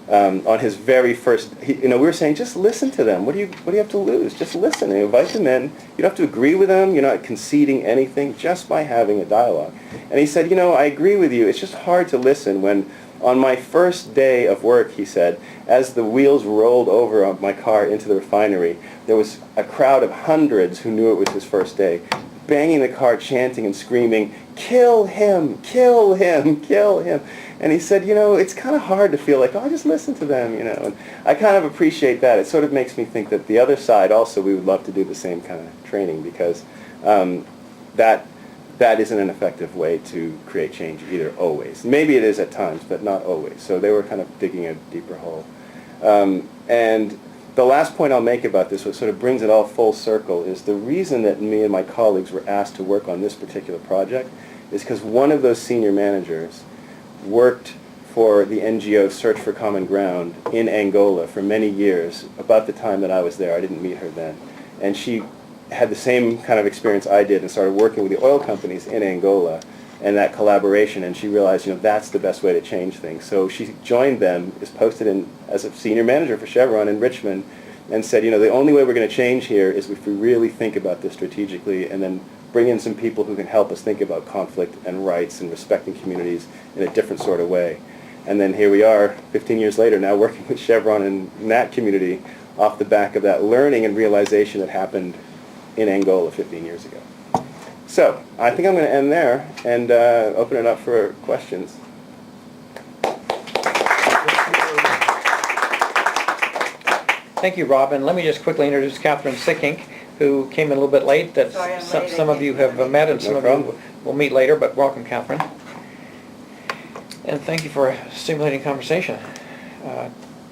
on his very first, we were saying, just listen to them. What do you have to lose? Just listen and invite them in. You don't have to agree with them. You're not conceding anything just by having a dialogue. And he said, I agree with you. It's just hard to listen when, on my first day of work, he said, as the wheels rolled over of my car into the refinery, there was a crowd of hundreds who knew it was his first day, banging the car, chanting and screaming, "Kill him! Kill him! Kill him!" And he said, it's kind of hard to feel like, just listen to them, And I kind of appreciate that. It sort of makes me think that the other side also, we would love to do the same kind of training, because that isn't an effective way to create change either, always. Maybe it is at times, but not always. So they were kind of digging a deeper hole. And the last point I'll make about this, what sort of brings it all full circle, is the reason that me and my colleagues were asked to work on this particular project is because one of those senior managers worked for the NGO Search for Common Ground in Angola for many years, about the time that I was there. I didn't meet her then. And she had the same kind of experience I did and started working with the oil companies in Angola and that collaboration, and she realized, that's the best way to change things. So she joined them, is posted in as a senior manager for Chevron in Richmond, and said, the only way we're going to change here is if we really think about this strategically and then bring in some people who can help us think about conflict and rights and respecting communities in a different sort of way. And then here we are, 15 years later, now working with Chevron in that community off the back of that learning and realization that happened in Angola 15 years ago. So I think I'm going to end there and open it up for questions. Thank you, Robin. Let me just quickly introduce Catherine Sickink, who came in a little bit late, that Sorry, I'm late. some of you have met and some No of problem. you will meet later, but welcome, Catherine. And thank you for a stimulating conversation.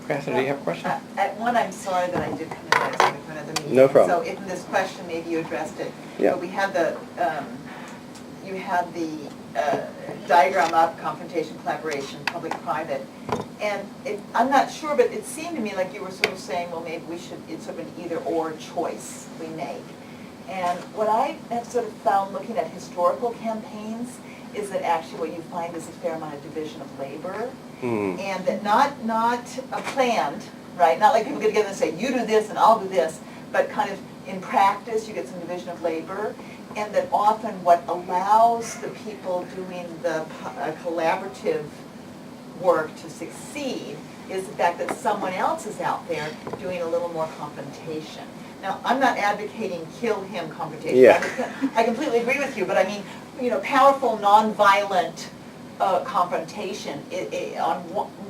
Catherine, do you have a question? At one, I'm sorry that I did come in late to another meeting. No problem. So in this question, maybe you addressed it. Yeah. But we had you had the diagram up, confrontation, collaboration, public-private. And I'm not sure, but it seemed to me like you were sort of saying, well, maybe it's sort of an either-or choice we make. And what I have sort of found looking at historical campaigns is that actually what you find is a fair amount of division of labor. And that not planned, right? Not like people get together and say, you do this and I'll do this, but kind of in practice you get some division of labor. And that often what allows the people doing the collaborative work to succeed is the fact that someone else is out there doing a little more confrontation. Now, I'm not advocating kill him confrontation. Yeah. I completely agree with you, but I mean, powerful, nonviolent confrontation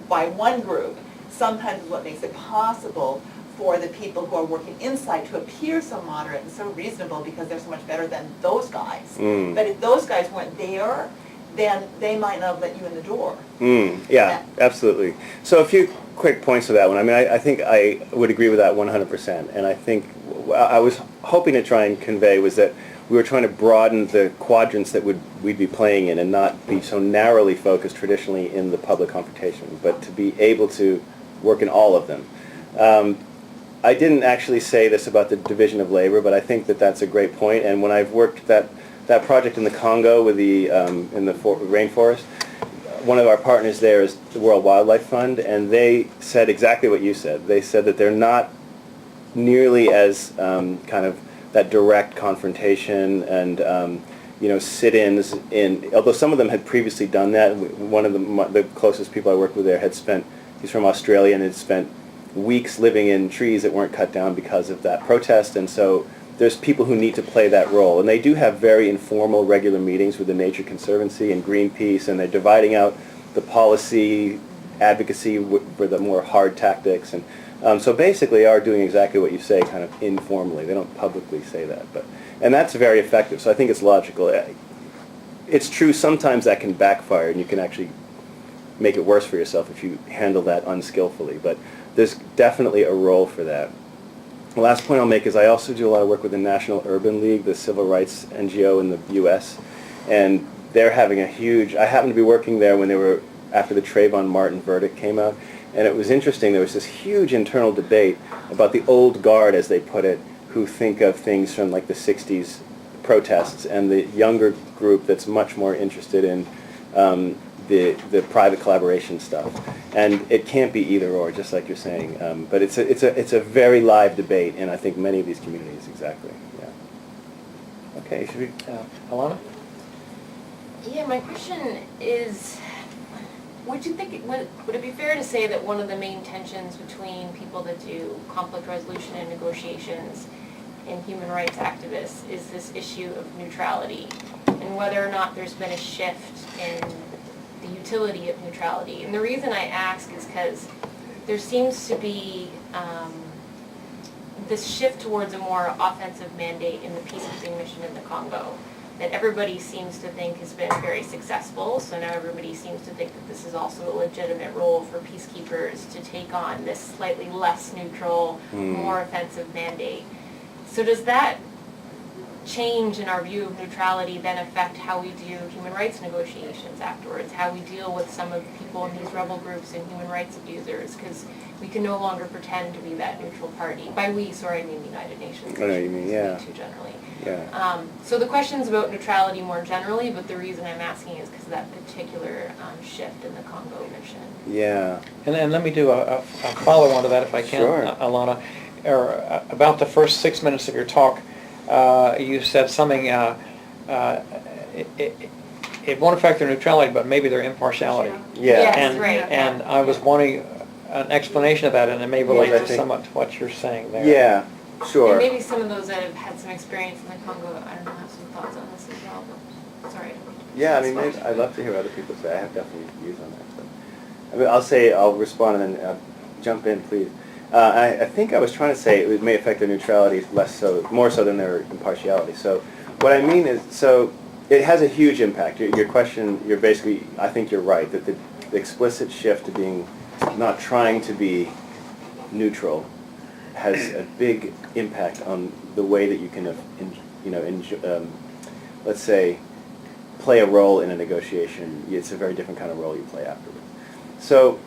by one group sometimes is what makes it possible for the people who are working inside to appear so moderate and so reasonable because they're so much better than those guys. But if those guys weren't there, then they might not have let you in the door. Yeah, absolutely. So a few quick points to that one. I mean, I think I would agree with that 100%. And I think I was hoping to try and convey was that we were trying to broaden the quadrants that we'd be playing in and not be so narrowly focused traditionally in the public confrontation, but to be able to work in all of them. I didn't actually say this about the division of labor, but I think that that's a great point. And when I've worked that project in the Congo with the in the rainforest, one of our partners there is the World Wildlife Fund, and they said exactly what you said. They said that they're not nearly as kind of that direct confrontation and sit-ins although some of them had previously done that. One of the closest people I worked with there he's from Australia and had spent weeks living in trees that weren't cut down because of that protest, and so there's people who need to play that role, and they do have very informal regular meetings with the Nature Conservancy and Greenpeace, and they're dividing out the policy advocacy for the more hard tactics, and so basically they are doing exactly what you say, kind of informally. They don't publicly say that, and that's very effective, so I think it's logical. It's true sometimes that can backfire and you can actually make it worse for yourself if you handle that unskillfully, but there's definitely a role for that. The last point I'll make is I also do a lot of work with the National Urban League, the civil rights NGO in the U.S., and they're having a huge, I happened to be working there when after the Trayvon Martin verdict came out, and it was interesting, there was this huge internal debate about the old guard, as they put it, who think of things from like the 60s protests, and the younger group that's much more interested in the private collaboration stuff, and it can't be either or, just like you're saying. But it's a very live debate in I think many of these communities. Exactly. Yeah. Okay. Should we, Alana? Yeah, my question is, would it be fair to say that one of the main tensions between people that do conflict resolution and negotiations and human rights activists is this issue of neutrality, and whether or not there's been a shift in the utility of neutrality? And the reason I ask is because there seems to be this shift towards a more offensive mandate in the peacekeeping mission in the Congo that everybody seems to think has been very successful. So now everybody seems to think that this is also a legitimate role for peacekeepers to take on this slightly less neutral, more offensive mandate. So does that change in our view of neutrality then affect how we do human rights negotiations afterwards, how we deal with some of the people in these rebel groups and human rights abusers? Because we can no longer pretend to be that neutral party. By we, sorry, I mean the United Nations. I know what you mean, yeah. Too generally. Yeah. So the question's about neutrality more generally, but the reason I'm asking is because of that particular shift in the Congo mission. Yeah. And let me do a follow-on to that if I can, Sure. Alana. About the first 6 minutes of your talk, you said something, it won't affect their neutrality, but maybe their impartiality. Yeah. Yes, And, right. and I was wanting an explanation of that, and it may relate I to think- somewhat to what you're saying there. Yeah. Sure. And maybe some of those that have had some experience in the Congo, I don't know, have some thoughts on this as well, but sorry. Yeah, I mean, I'd love to hear what other people say. I have definitely views on that. But, I mean, I'll respond and then jump in, please. I think I was trying to say it may affect their neutrality more so than their impartiality. So what I mean is, so it has a huge impact. Your question, I think you're right, that the explicit shift to being, not trying to be neutral has a big impact on the way that you can, let's say, play a role in a negotiation. It's a very different kind of role you play afterwards. So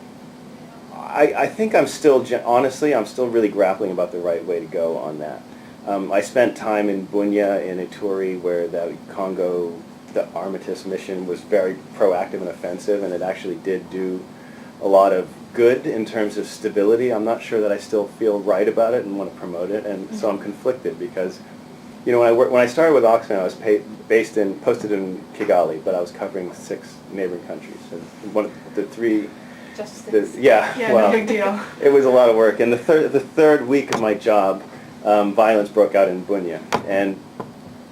I think I'm still, honestly, I'm still really grappling about the right way to go on that. I spent time in Bunia in Ituri where the Congo, the Armistice mission was very proactive and offensive, and it actually did do a lot of good in terms of stability. I'm not sure that I still feel right about it and want to promote it, and so I'm conflicted because, you know, when I started with Oxfam, I was posted in Kigali, but I was covering 6 neighboring countries, and one of the 3. Yeah, well, no big deal. it was a lot of work, and the third week of my job, violence broke out in Bunia, and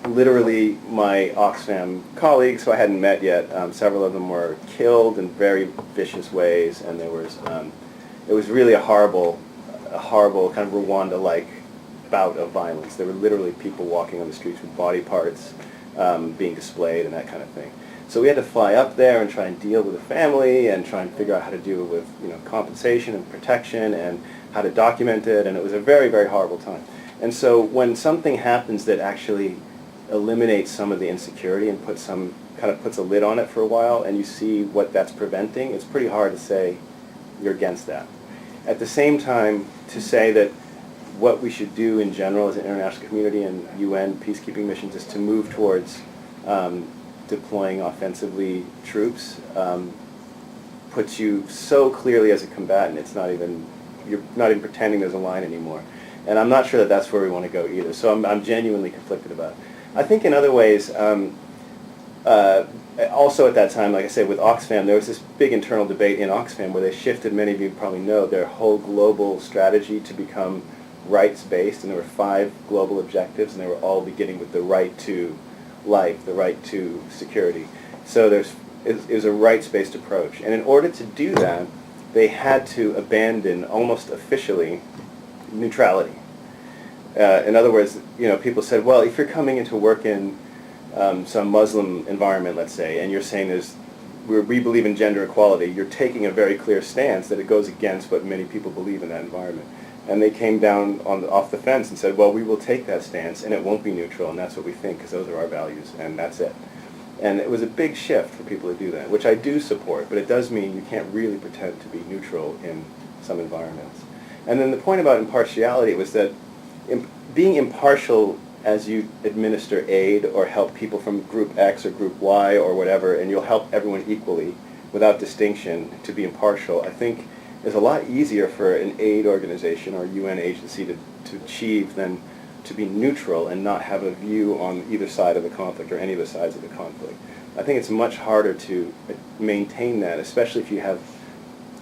literally my Oxfam colleagues, who I hadn't met yet, several of them were killed in very vicious ways, and there was, it was really a horrible kind of Rwanda-like bout of violence. There were literally people walking on the streets with body parts being displayed and that kind of thing. So we had to fly up there and try and deal with the family and try and figure out how to deal with, you know, compensation and protection and how to document it, and it was a very, very horrible time. And so when something happens that actually eliminates some of the insecurity and puts a lid on it for a while, and you see what that's preventing, it's pretty hard to say you're against that. At the same time, to say that what we should do in general as an international community and UN peacekeeping missions is to move towards deploying offensively troops puts you so clearly as a combatant. It's not even, you're not even pretending there's a line anymore. And I'm not sure that that's where we want to go either. So I'm genuinely conflicted about it. I think in other ways, also at that time, like I said, with Oxfam, there was this big internal debate in Oxfam where they shifted, many of you probably know, their whole global strategy to become rights-based, and there were 5 global objectives, and they were all beginning with the right to life, the right to security. So it was a rights-based approach. And in order to do that, they had to abandon, almost officially, neutrality. In other words, you know, people said, well, if you're coming into work in some Muslim environment, let's say, and you're saying we believe in gender equality, you're taking a very clear stance that it goes against what many people believe in that environment. And they came down off the fence and said, well, we will take that stance, and it won't be neutral, and that's what we think, because those are our values, and that's it. And it was a big shift for people to do that, which I do support, but it does mean you can't really pretend to be neutral in some environments. And then the point about impartiality was that being impartial as you administer aid or help people from group X or group Y or whatever, and you'll help everyone equally without distinction, to be impartial, I think is a lot easier for an aid organization or UN agency to achieve than to be neutral and not have a view on either side of the conflict or any of the sides of the conflict. I think it's much harder to maintain that, especially if you have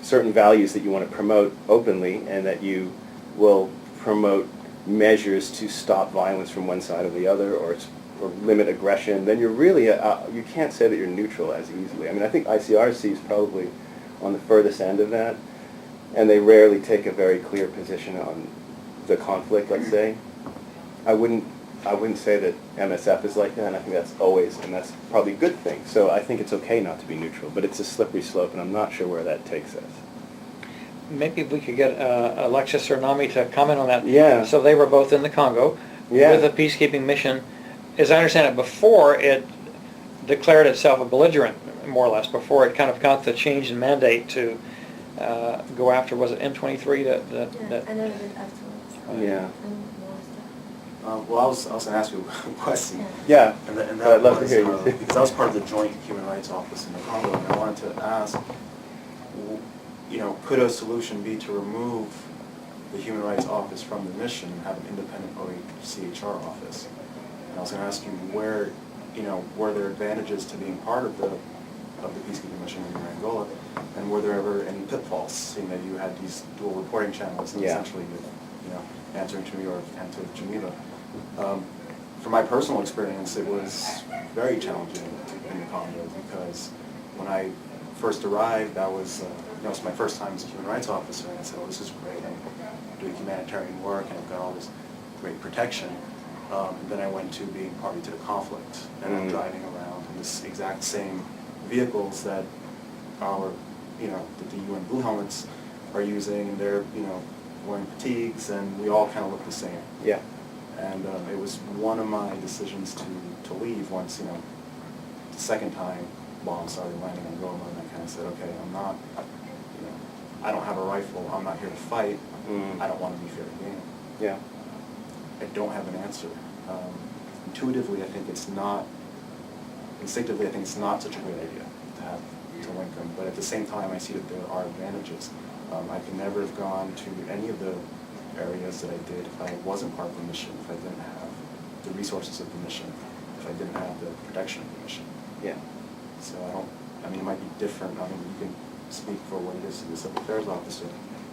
certain values that you want to promote openly and that you will promote measures to stop violence from one side or the other, or limit aggression. Then you're really, you can't say that you're neutral as easily. I mean, I think ICRC is probably on the furthest end of that, and they rarely take a very clear position on the conflict, let's say. I wouldn't say that MSF is like that, and I think that's probably a good thing. So I think it's okay not to be neutral, but it's a slippery slope, and I'm not sure where that takes us. Maybe we could get Alexis or Nami to comment on that. Yeah. So they were both in the Congo with a peacekeeping mission. As I understand it, before it declared itself a belligerent, more or less, before it kind of got the change in mandate to go after, was it M23 that and then afterwards. Yeah. Well, I was going to ask you a question. Yeah. And that I'd love to was, hear you. because I was part of the Joint Human Rights Office in the Congo, and I wanted to ask, you know, could a solution be to remove the Human Rights Office from the mission and have an independent OHCHR office? And I was going to ask you where, you know, were there advantages to being part of the peacekeeping mission in Angola, and were there ever any pitfalls, seeing that you had these dual reporting channels and essentially, you know, answering to New York and to Geneva? From my personal experience, it was very challenging in the Congo because when I first arrived, that was it was my first time as a human rights officer, and I said, "Oh, this is great. I'm doing humanitarian work, and I've got all this great protection." And then I went to being party to the conflict, and I'm driving around in this exact same vehicles that the UN Blue Helmets are using, and they're, you know, wearing fatigues, and we all kind of looked the same. Yeah. And it was one of my decisions to leave once, the second time bombs started landing on Roma, and I kind of said, okay, I'm not, I don't have a rifle, I'm not here to fight, I don't want to be fair game. Yeah. I don't have an answer. Intuitively, I think it's not, instinctively, I think it's not such a great idea to link them, but at the same time, I see that there are advantages. I could never have gone to any of the areas that I did if I wasn't part of the mission, if I didn't have the resources of the mission, if I didn't have the protection of the mission. Yeah. So it might be different. You can speak for what it is to the civil affairs officer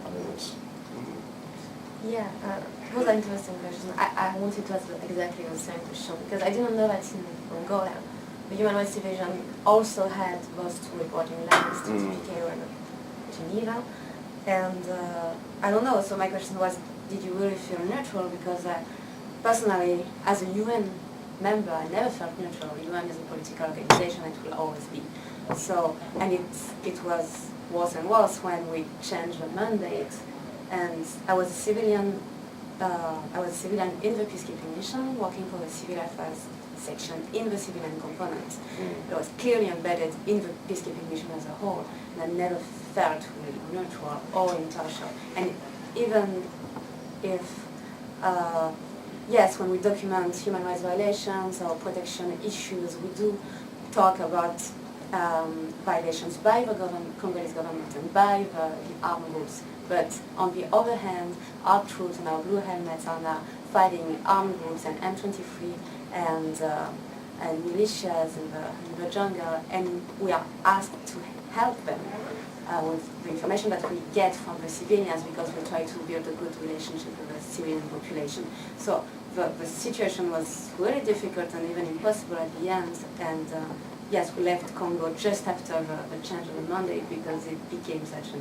under this. Yeah, it was an interesting question. I wanted to ask exactly the same question because I didn't know that in Angola, the Human Rights Division also had those two reporting lines to TPK and Geneva. And I don't know, so my question was, did you really feel neutral? Because personally, as a UN member, I never felt neutral. The UN is a political organization, it will always be. So, and it was worse and worse when we changed the mandate. And I was a civilian in the peacekeeping mission, working for the civil affairs section in the civilian component. It was clearly embedded in the peacekeeping mission as a whole, and I never felt really neutral or impartial. And even if, yes, when we document human rights violations or protection issues, we do talk about violations by the Congolese government and by the armed groups. But on the other hand, our troops and our blue helmets are now fighting armed groups and M23 and militias in the jungle, and we are asked to help them with the information that we get from the civilians because we try to build a good relationship with the civilian population. So the situation was really difficult and even impossible at the end. And yes, we left Congo just after the change of the mandate because it became such a...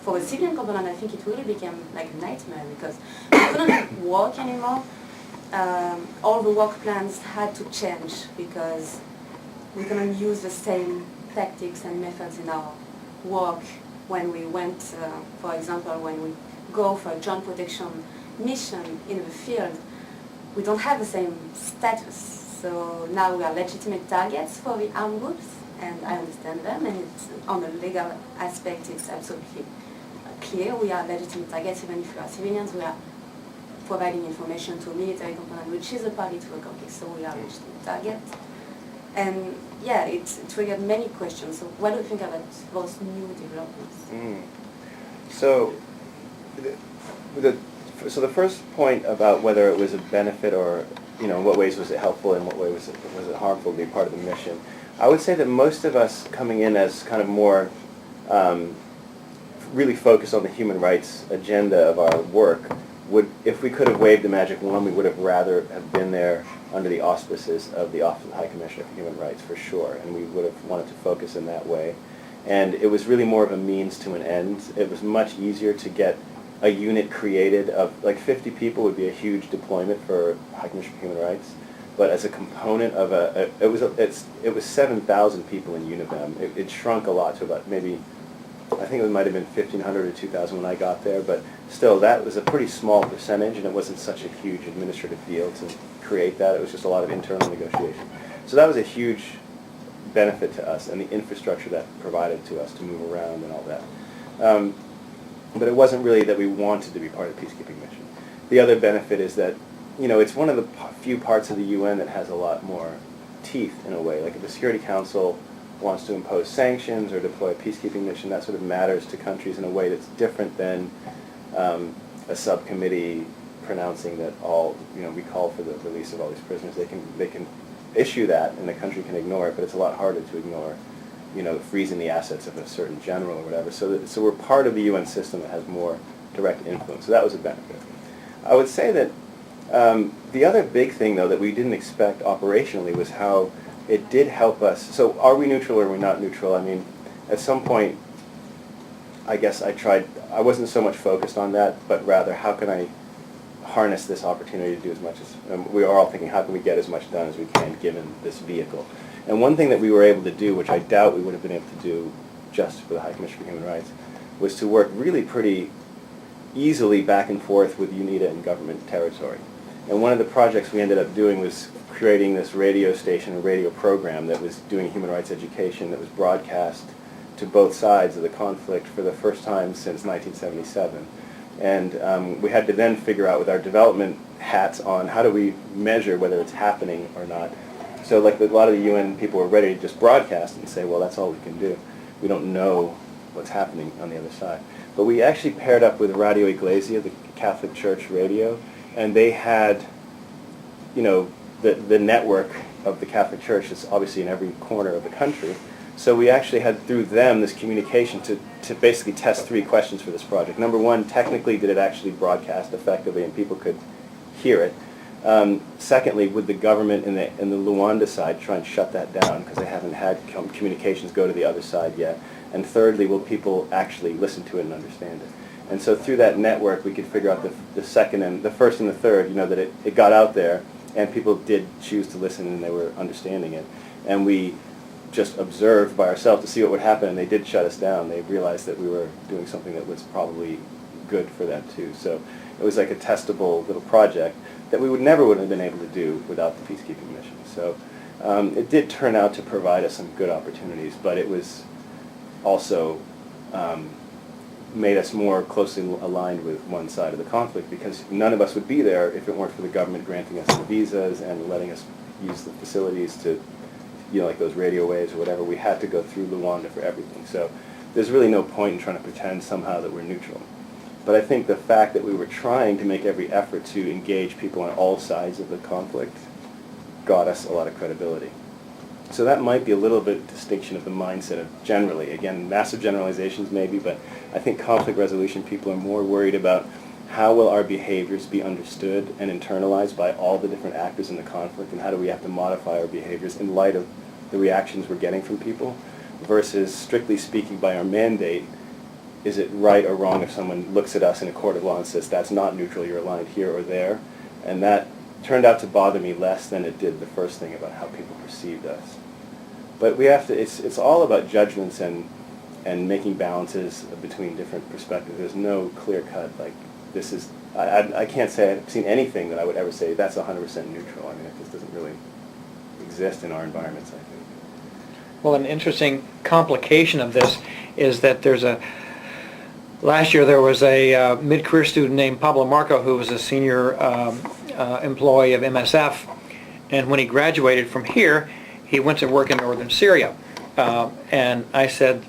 For the civilian component, I think it really became like a nightmare because we couldn't work anymore. All the work plans had to change because we couldn't use the same tactics and methods in our work when we went, for example, when we go for a joint protection mission in the field, we don't have the same status. So now we are legitimate targets for the armed groups, and I understand them, and it's, on the legal aspect, it's absolutely clear. We are legitimate targets, even if we are civilians. We are providing information to a military component, which is a party to a conflict, so we are legitimate targets. And yeah, it triggered many questions. So what do you think about those new developments? So, so the first point about whether it was a benefit or, in what ways was it helpful and what way was it harmful to be part of the mission, I would say that most of us coming in as kind of more really focused on the human rights agenda of our work would, if we could have waved the magic wand, we would have rather have been there under the auspices of the Office of the High Commissioner for Human Rights, for sure, and we would have wanted to focus in that way. And it was really more of a means to an end. It was much easier to get a unit created of, like 50 people would be a huge deployment for High Commissioner for Human Rights, but as a component of it was 7,000 people in UNIBEM. It shrunk a lot to about maybe, I think it might have been 1,500 or 2,000 when I got there, but still that was a pretty small percentage, and it wasn't such a huge administrative deal to create that. It was just a lot of internal negotiation. So that was a huge benefit to us, and the infrastructure that provided to us to move around and all that. But it wasn't really that we wanted to be part of the peacekeeping mission. The other benefit is that, it's one of the few parts of the UN that has a lot more teeth in a way. Like if the Security Council wants to impose sanctions or deploy a peacekeeping mission, that sort of matters to countries in a way that's different than a subcommittee pronouncing that we call for the release of all these prisoners. They can issue that and the country can ignore it, but it's a lot harder to ignore, freezing the assets of a certain general or whatever. So we're part of the UN system that has more direct influence. So that was a benefit. I would say that the other big thing, though, that we didn't expect operationally was how it did help us. So are we neutral or are we not neutral? I mean, at some point, I guess I wasn't so much focused on that, but rather how can I harness this opportunity to do as much as, we are all thinking, how can we get as much done as we can given this vehicle? And one thing that we were able to do, which I doubt we would have been able to do just for the High Commissioner for Human Rights, was to work really pretty, easily back and forth with UNITA and government territory. And one of the projects we ended up doing was creating this radio station, a radio program that was doing human rights education that was broadcast to both sides of the conflict for the first time since 1977. And we had to then figure out with our development hats on how do we measure whether it's happening or not. So like a lot of the UN people were ready to just broadcast and say, well, that's all we can do. We don't know what's happening on the other side. But we actually paired up with Radio Iglesia, the Catholic Church radio, and they had, you know, the network of the Catholic Church is obviously in every corner of the country. So we actually had, through them, this communication to basically test 3 questions for this project. Number one, technically, did it actually broadcast effectively and people could hear it? Secondly, would the government in the Luanda side try and shut that down because they haven't had communications go to the other side yet? And thirdly, will people actually listen to it and understand it? And so through that network, we could figure out the second and the first and the third, you know, that it got out there and people did choose to listen and they were understanding it. And we just observed by ourselves to see what would happen, and they did shut us down. They realized that we were doing something that was probably good for them too. So it was like a testable little project that we would have been able to do without the peacekeeping mission. So it did turn out to provide us some good opportunities, but it was also made us more closely aligned with one side of the conflict because none of us would be there if it weren't for the government granting us the visas and letting us use the facilities to, you know, like those radio waves or whatever. We had to go through Luanda for everything. So there's really no point in trying to pretend somehow that we're neutral. But I think the fact that we were trying to make every effort to engage people on all sides of the conflict got us a lot of credibility. So that might be a little bit of distinction of the mindset of generally, again, massive generalizations maybe, but I think conflict resolution people are more worried about how will our behaviors be understood and internalized by all the different actors in the conflict, and how do we have to modify our behaviors in light of the reactions we're getting from people, versus strictly speaking by our mandate, is it right or wrong if someone looks at us in a court of law and says that's not neutral, you're aligned here or there? And that turned out to bother me less than it did the first thing about how people perceived us. But we have to, it's all about judgments and making balances between different perspectives. There's no clear cut, like, this is, I can't say I've seen anything that I would ever say that's 100% neutral. I mean, it just doesn't really exist in our environments, I think. Well, an interesting complication of this is that last year there was a mid-career student named Pablo Marco who was a senior employee of MSF, and when he graduated from here, he went to work in northern Syria. And I said,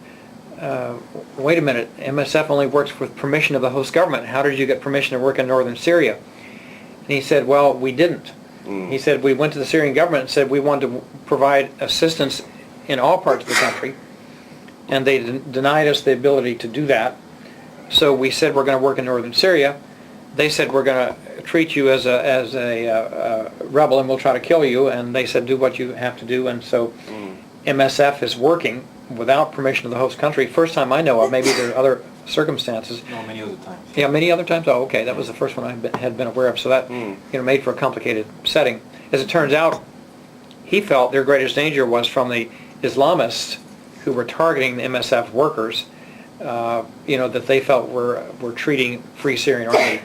wait a minute, MSF only works with permission of the host government. How did you get permission to work in northern Syria? And he said, well, we didn't. He said, we went to the Syrian government and said we wanted to provide assistance in all parts of the country, and they denied us the ability to do that. So we said we're going to work in northern Syria. They said we're going to treat you as a rebel and we'll try to kill you. And they said do what you have to do. And so MSF is working without permission of the host country. First time I know of. Maybe there are other circumstances. No, many other times. Yeah, many other times. Oh, okay. That was the first one I had been aware of. So that made for a complicated setting. As it turns out, he felt their greatest danger was from the Islamists who were targeting the MSF workers. That they felt were treating Free Syrian Army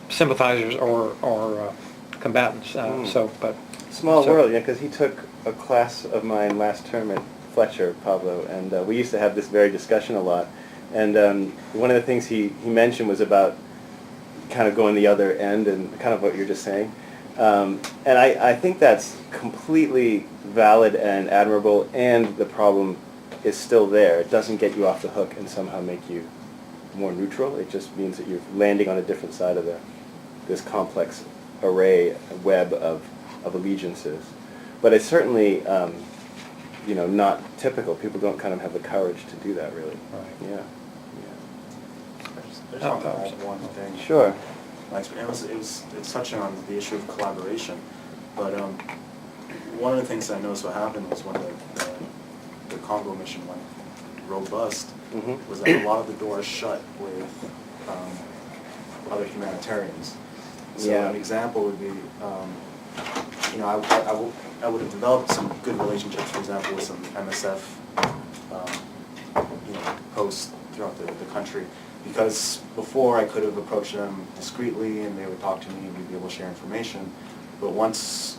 sympathizers or combatants. But Small world, yeah, because he took a class of mine last term at Fletcher, Pablo, and we used to have this very discussion a lot. And one of the things he mentioned was about kind of going the other end and kind of what you're just saying. And I think that's completely valid and admirable, and the problem is still there. It doesn't get you off the hook and somehow make you more neutral. It just means that you're landing on a different side of this complex array, web of allegiances. But it's certainly, not typical. People don't kind of have the courage to do that, really. Right. Yeah. I just want to add one thing. Sure. My experience, it's touching on the issue of collaboration, but one of the things I noticed what happened was when the Congo mission went robust, was that a lot of the doors shut with other humanitarians. So an example would be, I would have developed some good relationships, for example, with some MSF, hosts throughout the country. because before I could have approached them discreetly and they would talk to me and we'd be able to share information. But once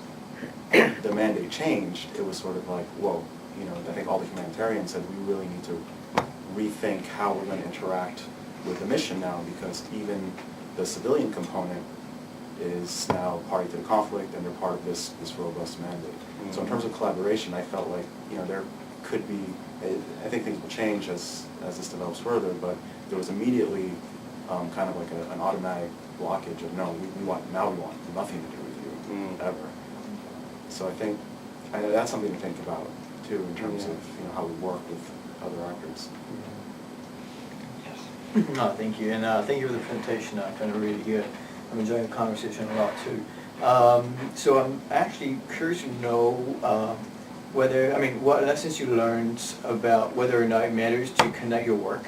the mandate changed, it was sort of like, whoa, you know, I think all the humanitarians said we really need to rethink how we're going to interact with the mission now, because even the civilian component is now party to the conflict and they're part of this robust mandate. Mm-hmm. So in terms of collaboration, I felt like, you know, there could be, I think things will change as this develops further, but there was immediately kind of like an automatic blockage of no, we want nothing to do with you, ever. So I think that's something to think about too, in terms of, you know, how we work with other actors. No, thank you, and thank you for the presentation. I found it really good. I'm enjoying the conversation a lot too. So I'm actually curious to know whether, I mean, what lessons you learned about whether or not it matters to connect your work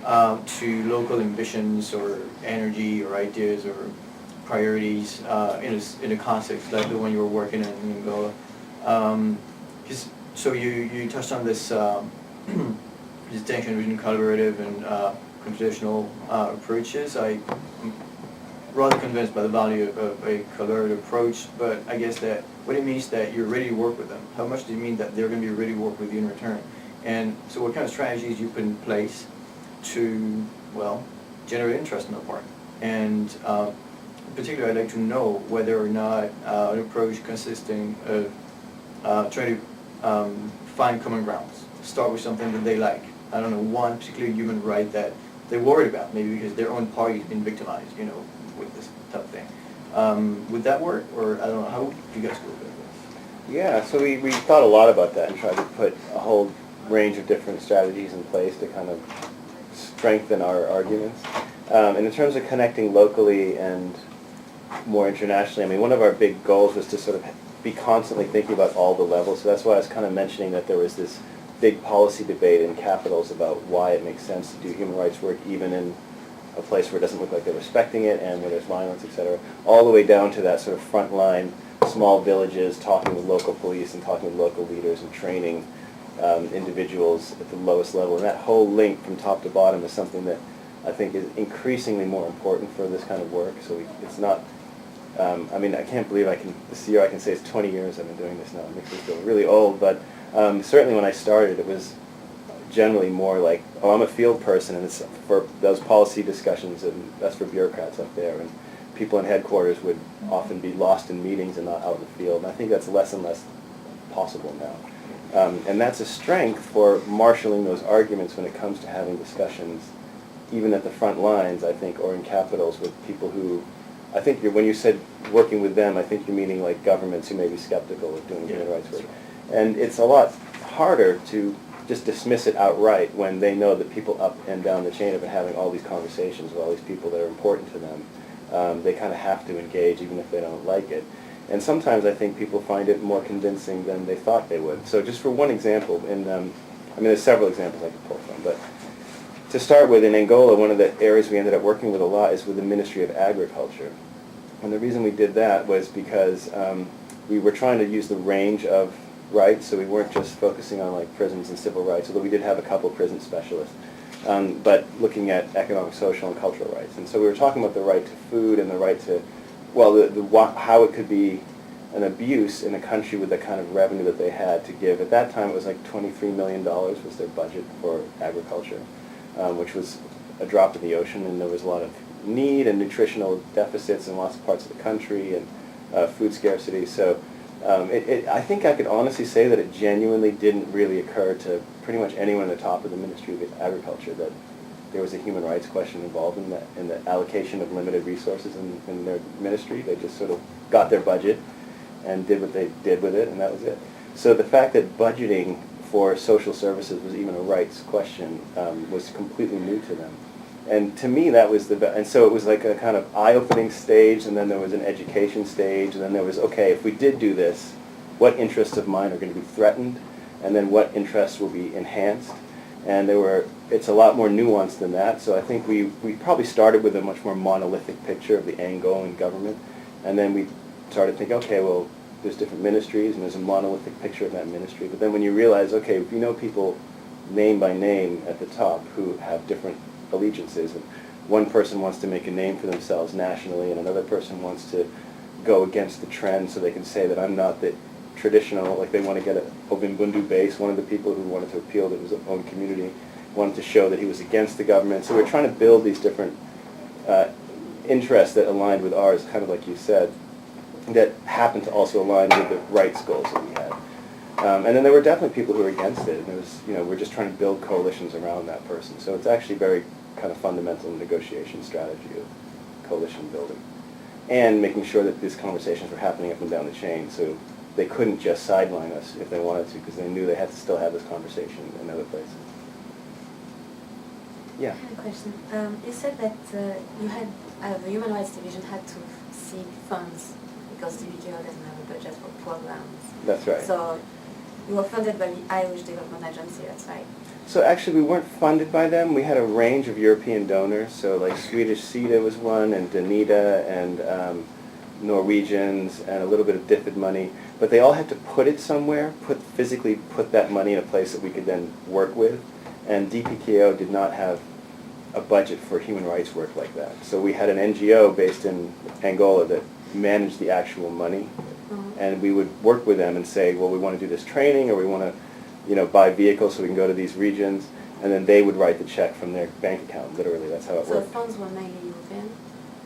to local ambitions or energy or ideas or priorities in a context like the one you were working in Angola. So you touched on this distinction between collaborative and traditional approaches. I'm rather convinced by the value of a collaborative approach, but I guess that what it means that you're ready to work with them. How much does it mean that they're going to be ready to work with you in return? And so what kind of strategies you put in place to, well, generate interest on the part? And particularly I'd like to know whether or not an approach consisting of trying to find common grounds. Start with something that they like. I don't know, one particular human right that they're worried about, maybe because their own party's been victimized, you know, with this type of thing. Would that work, or I don't know, how do you guys go about this? Yeah, so we thought a lot about that and tried to put a whole range of different strategies in place to kind of strengthen our arguments. And in terms of connecting locally and more internationally, I mean, one of our big goals was to sort of be constantly thinking about all the levels. So that's why I was kind of mentioning that there was this big policy debate in capitals about why it makes sense to do human rights work even in a place where it doesn't look like they're respecting it and where there's violence, et cetera, all the way down to that sort of frontline, small villages, talking with local police and talking with local leaders and training individuals at the lowest level. And that whole link from top to bottom is something that I think is increasingly more important for this kind of work. So it's not, I mean, I can't believe this year I can say it's 20 years I've been doing this now. It makes me feel really old, but certainly when I started it was generally more like, oh, I'm a field person and it's for those policy discussions and that's for bureaucrats up there. And people in headquarters would often be lost in meetings and not out in the field. And I think that's less and less possible now. And that's a strength for marshaling those arguments when it comes to having discussions, even at the front lines, I think, or in capitals with people who, I think when you said working with them, I think you're meaning like governments who may be skeptical of doing human rights work. And it's a lot harder to just dismiss it outright when they know that people up and down the chain have been having all these conversations with all these people that are important to them. They kind of have to engage even if they don't like it. And sometimes I think people find it more convincing than they thought they would. So just for one example, I mean there's several examples I could pull from, but to start with, in Angola, one of the areas we ended up working with a lot is with the Ministry of Agriculture. And the reason we did that was because we were trying to use the range of rights, so we weren't just focusing on like prisons and civil rights, although we did have a couple of prison specialists, but looking at economic, social, and cultural rights. And so we were talking about the right to food and the right to, well, how it could be an abuse in a country with the kind of revenue that they had to give. At that time, it was like $23 million was their budget for agriculture, which was a drop in the ocean, and there was a lot of need and nutritional deficits in lots of parts of the country and food scarcity. So I think I could honestly say that it genuinely didn't really occur to pretty much anyone at the top of the Ministry of Agriculture that there was a human rights question involved in that, in the allocation of limited resources in their ministry. They just sort of got their budget and did what they did with it, and that was it. So the fact that budgeting for social services was even a rights question was completely new to them. And to me, that was and so it was like a kind of eye-opening stage, and then there was an education stage, and then there was, okay, if we did do this, what interests of mine are going to be threatened, and then what interests will be enhanced? And it's a lot more nuanced than that, so I think we probably started with a much more monolithic picture of the Angolan government, and then we started thinking, okay, well, there's different ministries, and there's a monolithic picture of that ministry, but then when you realize, okay, if you know people name by name at the top who have different allegiances. And one person wants to make a name for themselves nationally, and another person wants to go against the trend so they can say that I'm not the traditional, like they want to get a Ovimbundu base. One of the people who wanted to appeal to his own community wanted to show that he was against the government. So we're trying to build these different interests that aligned with ours, kind of like you said, that happened to also align with the rights goals that we had. And then there were definitely people who were against it, and it was, we're just trying to build coalitions around that person. So it's actually very kind of fundamental negotiation strategy of coalition building. And making sure that these conversations were happening up and down the chain, so they couldn't just sideline us if they wanted to, because they knew they had to still have this conversation in other places. Yeah. I have a question. You said that you had the Human Rights Division had to seek funds because DBKO doesn't have a budget for programs. That's right. So you were funded by the Irish Development Agency, that's right? So actually, we weren't funded by them. We had a range of European donors. So like Swedish CETA was one, and Danida, and Norwegians, and a little bit of DFID money. But they all had to put it somewhere, physically put that money in a place that we could then work with. And DPKO did not have a budget for human rights work like that. So we had an NGO based in Angola that managed the actual money. And we would work with them and say, well, we want to do this training, or we want to, buy vehicles so we can go to these regions, and then they would write the check from their bank account. Literally, that's how it So the worked. funds were mainly European?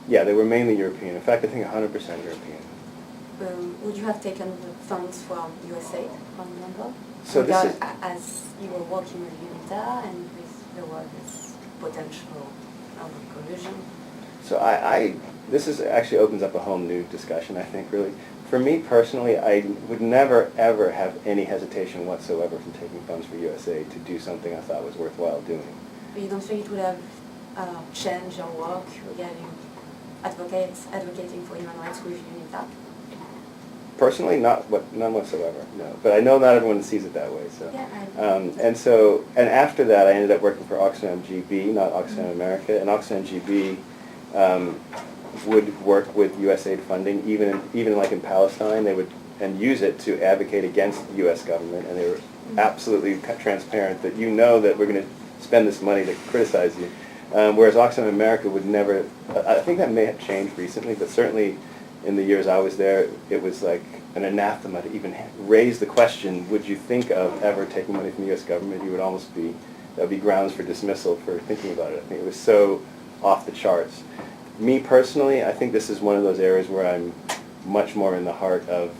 Yeah, they were mainly European. In fact, I think 100% European. Would you have taken the funds from USAID, from number? So this is as you were working with UNITA and there was this potential collusion. so this is actually opens up a whole new discussion, I think, really. For me personally, I would never, ever have any hesitation whatsoever from taking funds for USAID to do something I thought was worthwhile doing. But you don't think it would have changed your work regarding advocating for human rights with UNITA? Personally, none whatsoever, no. But I know not everyone sees it that way. So, Yeah, and after that, I ended up working for Oxfam GB, not Oxfam America, and Oxfam GB would work with USAID funding, even like in Palestine, they would and use it to advocate against the U.S. government, and they were absolutely transparent that that we're going to spend this money to criticize you. Whereas Oxfam America would never. I think that may have changed recently, but certainly in the years I was there, it was like an anathema to even raise the question, would you think of ever taking money from the U.S. government? You would almost that would be grounds for dismissal for thinking about it. I think it was so off the charts. Me personally, I think this is one of those areas where I'm much more in the heart of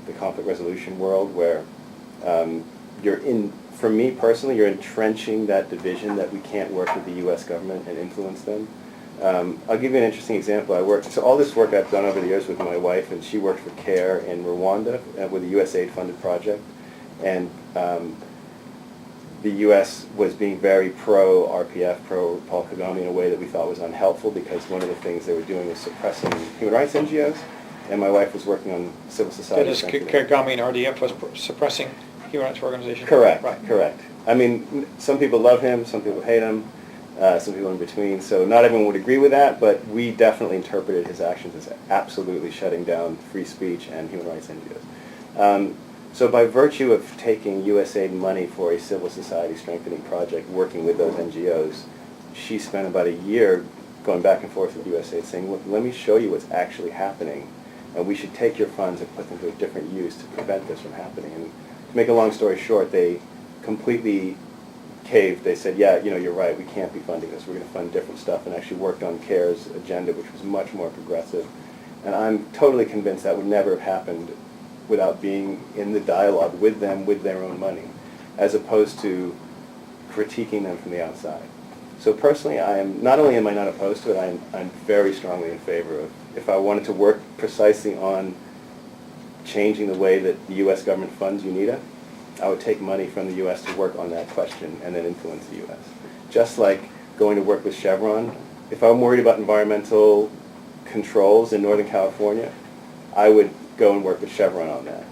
the conflict resolution world, where for me personally, you're entrenching that division that we can't work with the U.S. government and influence them. I'll give you an interesting example. So all this work I've done over the years with my wife, and she worked for CARE in Rwanda with a USAID-funded project, and the U.S. was being very pro-RPF, pro-Paul Kagame in a way that we thought was unhelpful, because one of the things they were doing was suppressing human rights NGOs, and my wife was working on civil society. That is, Kagame and RDF was suppressing human rights organizations? Correct, right. Correct. I mean, some people love him, some people hate him, some people in between, so not everyone would agree with that, but we definitely interpreted his actions as absolutely shutting down free speech and human rights NGOs. So by virtue of taking USAID money for a civil society strengthening project, working with those NGOs, she spent about a year going back and forth with USAID saying, look, let me show you what's actually happening, and we should take your funds and put them to a different use to prevent this from happening. And to make a long story short, they completely caved. They said, yeah, you're right, we can't be funding this. We're going to fund different stuff, and actually worked on CARE's agenda, which was much more progressive. And I'm totally convinced that would never have happened without being in the dialogue with them with their own money, as opposed to critiquing them from the outside. So personally, not only am I not opposed to it, I'm very strongly in favor of, if I wanted to work precisely on changing the way that the U.S. government funds UNITA, I would take money from the U.S. to work on that question and then influence the U.S. Just like going to work with Chevron. If I'm worried about environmental controls in Northern California, I would go and work with Chevron on that,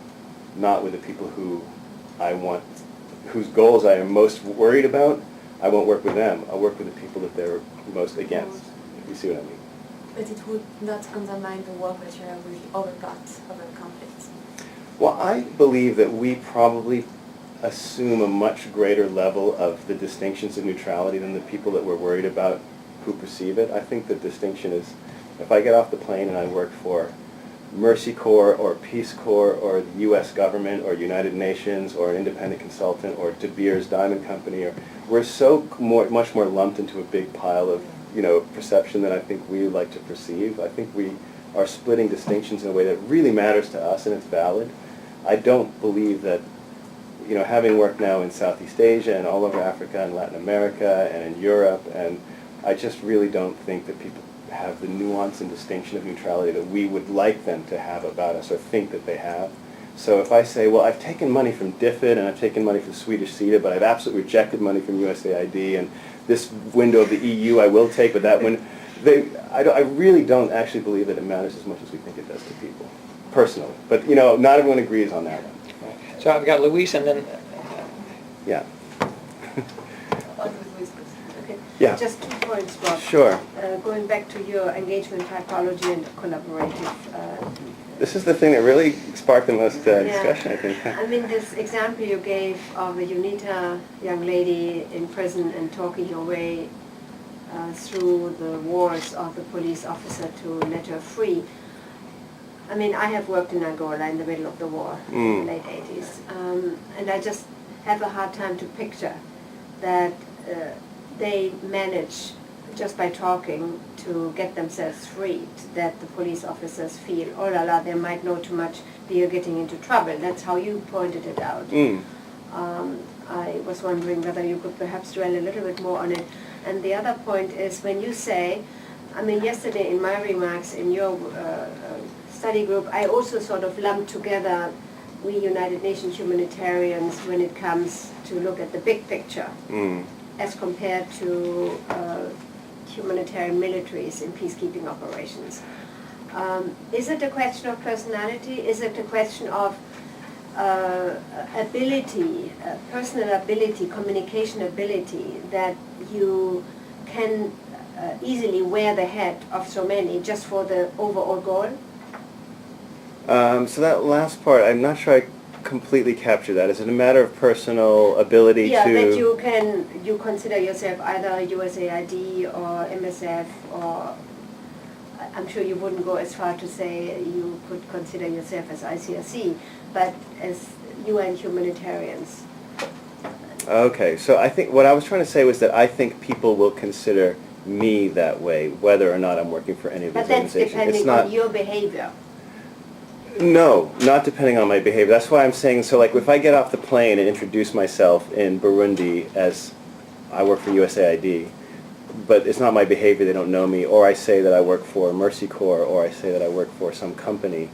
not with the people whose goals I am most worried about. I won't work with them. I'll work with the people that they're most against, if you see what I mean. But it would not undermine the work that you have with the other parts of the conflict. Well, I believe that we probably assume a much greater level of the distinctions of neutrality than the people that we're worried about who perceive it. I think the distinction is, if I get off the plane and I work for Mercy Corps or Peace Corps or the U.S. government or United Nations or an independent consultant or De Beers Diamond Company, or we're so much more lumped into a big pile of perception than I think we like to perceive. I think we are splitting distinctions in a way that really matters to us and it's valid. I don't believe that, having worked now in Southeast Asia and all over Africa and Latin America and in Europe, and I just really don't think that people have the nuance and distinction of neutrality that we would like them to have about us or think that they have. So if I say, well, I've taken money from DFID and I've taken money from Swedish CETA, but I've absolutely rejected money from USAID, and this window of the EU I will take, but that window, I really don't actually believe that it matters as much as we think it does to people, personally. But, not everyone agrees on that one. So I've got Luis and then, Yeah. Okay. Yeah. Just 2 points, Bob. Sure. Going back to your engagement typology and collaborative. This is the thing that really sparked the most discussion, I think. I mean, this example you gave of a UNITA young lady in prison and talking her way through the wars of the police officer to let her free. I mean, I have worked in Angola in the middle of the war, in the late 80s, and I just have a hard time to picture that they manage, just by talking, to get themselves freed, that the police officers feel, oh la la, they might know too much, we are getting into trouble. That's how you pointed it out. I was wondering whether you could perhaps dwell a little bit more on it. And the other point is when you say, I mean, yesterday in my remarks in your study group, I also sort of lumped together we United Nations humanitarians when it comes to look at the big picture as compared to humanitarian militaries in peacekeeping operations. Is it a question of personality? Is it a question of ability, personal ability, communication ability, that you can easily wear the head of so many just for the overall goal? So that last part, I'm not sure I completely captured that. Is it a matter of personal ability to... Yeah, that you consider yourself either USAID or MSF, or I'm sure you wouldn't go as far to say you could consider yourself as ICRC, but as UN humanitarians. Okay, so I think what I was trying to say was that I think people will consider me that way, whether or not I'm working for any of these But that's organizations. depending on your behavior. No, not depending on my behavior. That's why I'm saying, so like if I get off the plane and introduce myself in Burundi as I work for USAID, but it's not my behavior, they don't know me, or I say that I work for Mercy Corps, or I say that I work for some company,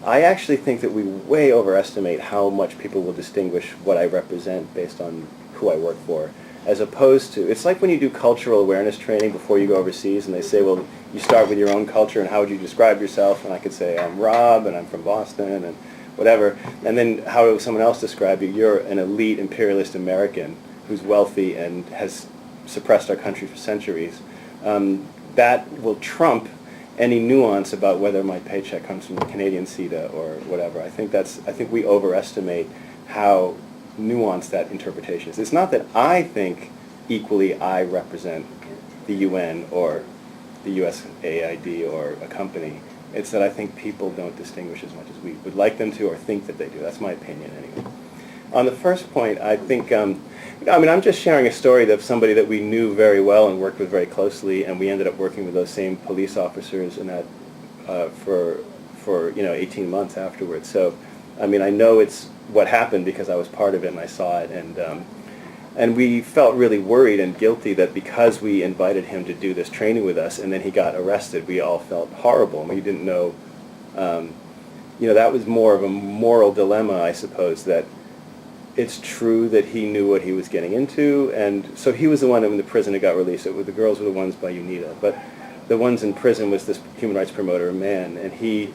I actually think that we way overestimate how much people will distinguish what I represent based on who I work for, as opposed to, it's like when you do cultural awareness training before you go overseas and they say, well, you start with your own culture and how would you describe yourself? And I could say, I'm Rob and I'm from Boston and whatever. And then how would someone else describe you? You're an elite imperialist American who's wealthy and has suppressed our country for centuries. That will trump any nuance about whether my paycheck comes from the Canadian CETA or whatever. I think we overestimate how nuanced that interpretation is. It's not that I think equally I represent the UN or the USAID or a company. It's that I think people don't distinguish as much as we would like them to or think that they do. That's my opinion anyway. On the first point, I think, I'm just sharing a story of somebody that we knew very well and worked with very closely, and we ended up working with those same police officers in that for 18 months afterwards. So, I know it's what happened because I was part of it and I saw it, and we felt really worried and guilty that because we invited him to do this training with us and then he got arrested, we all felt horrible and we didn't know, that was more of a moral dilemma, I suppose, that it's true that he knew what he was getting into, and so he was the one in the prison that got released. The girls were the ones by UNITA, but the ones in prison was this human rights promoter, a man, and he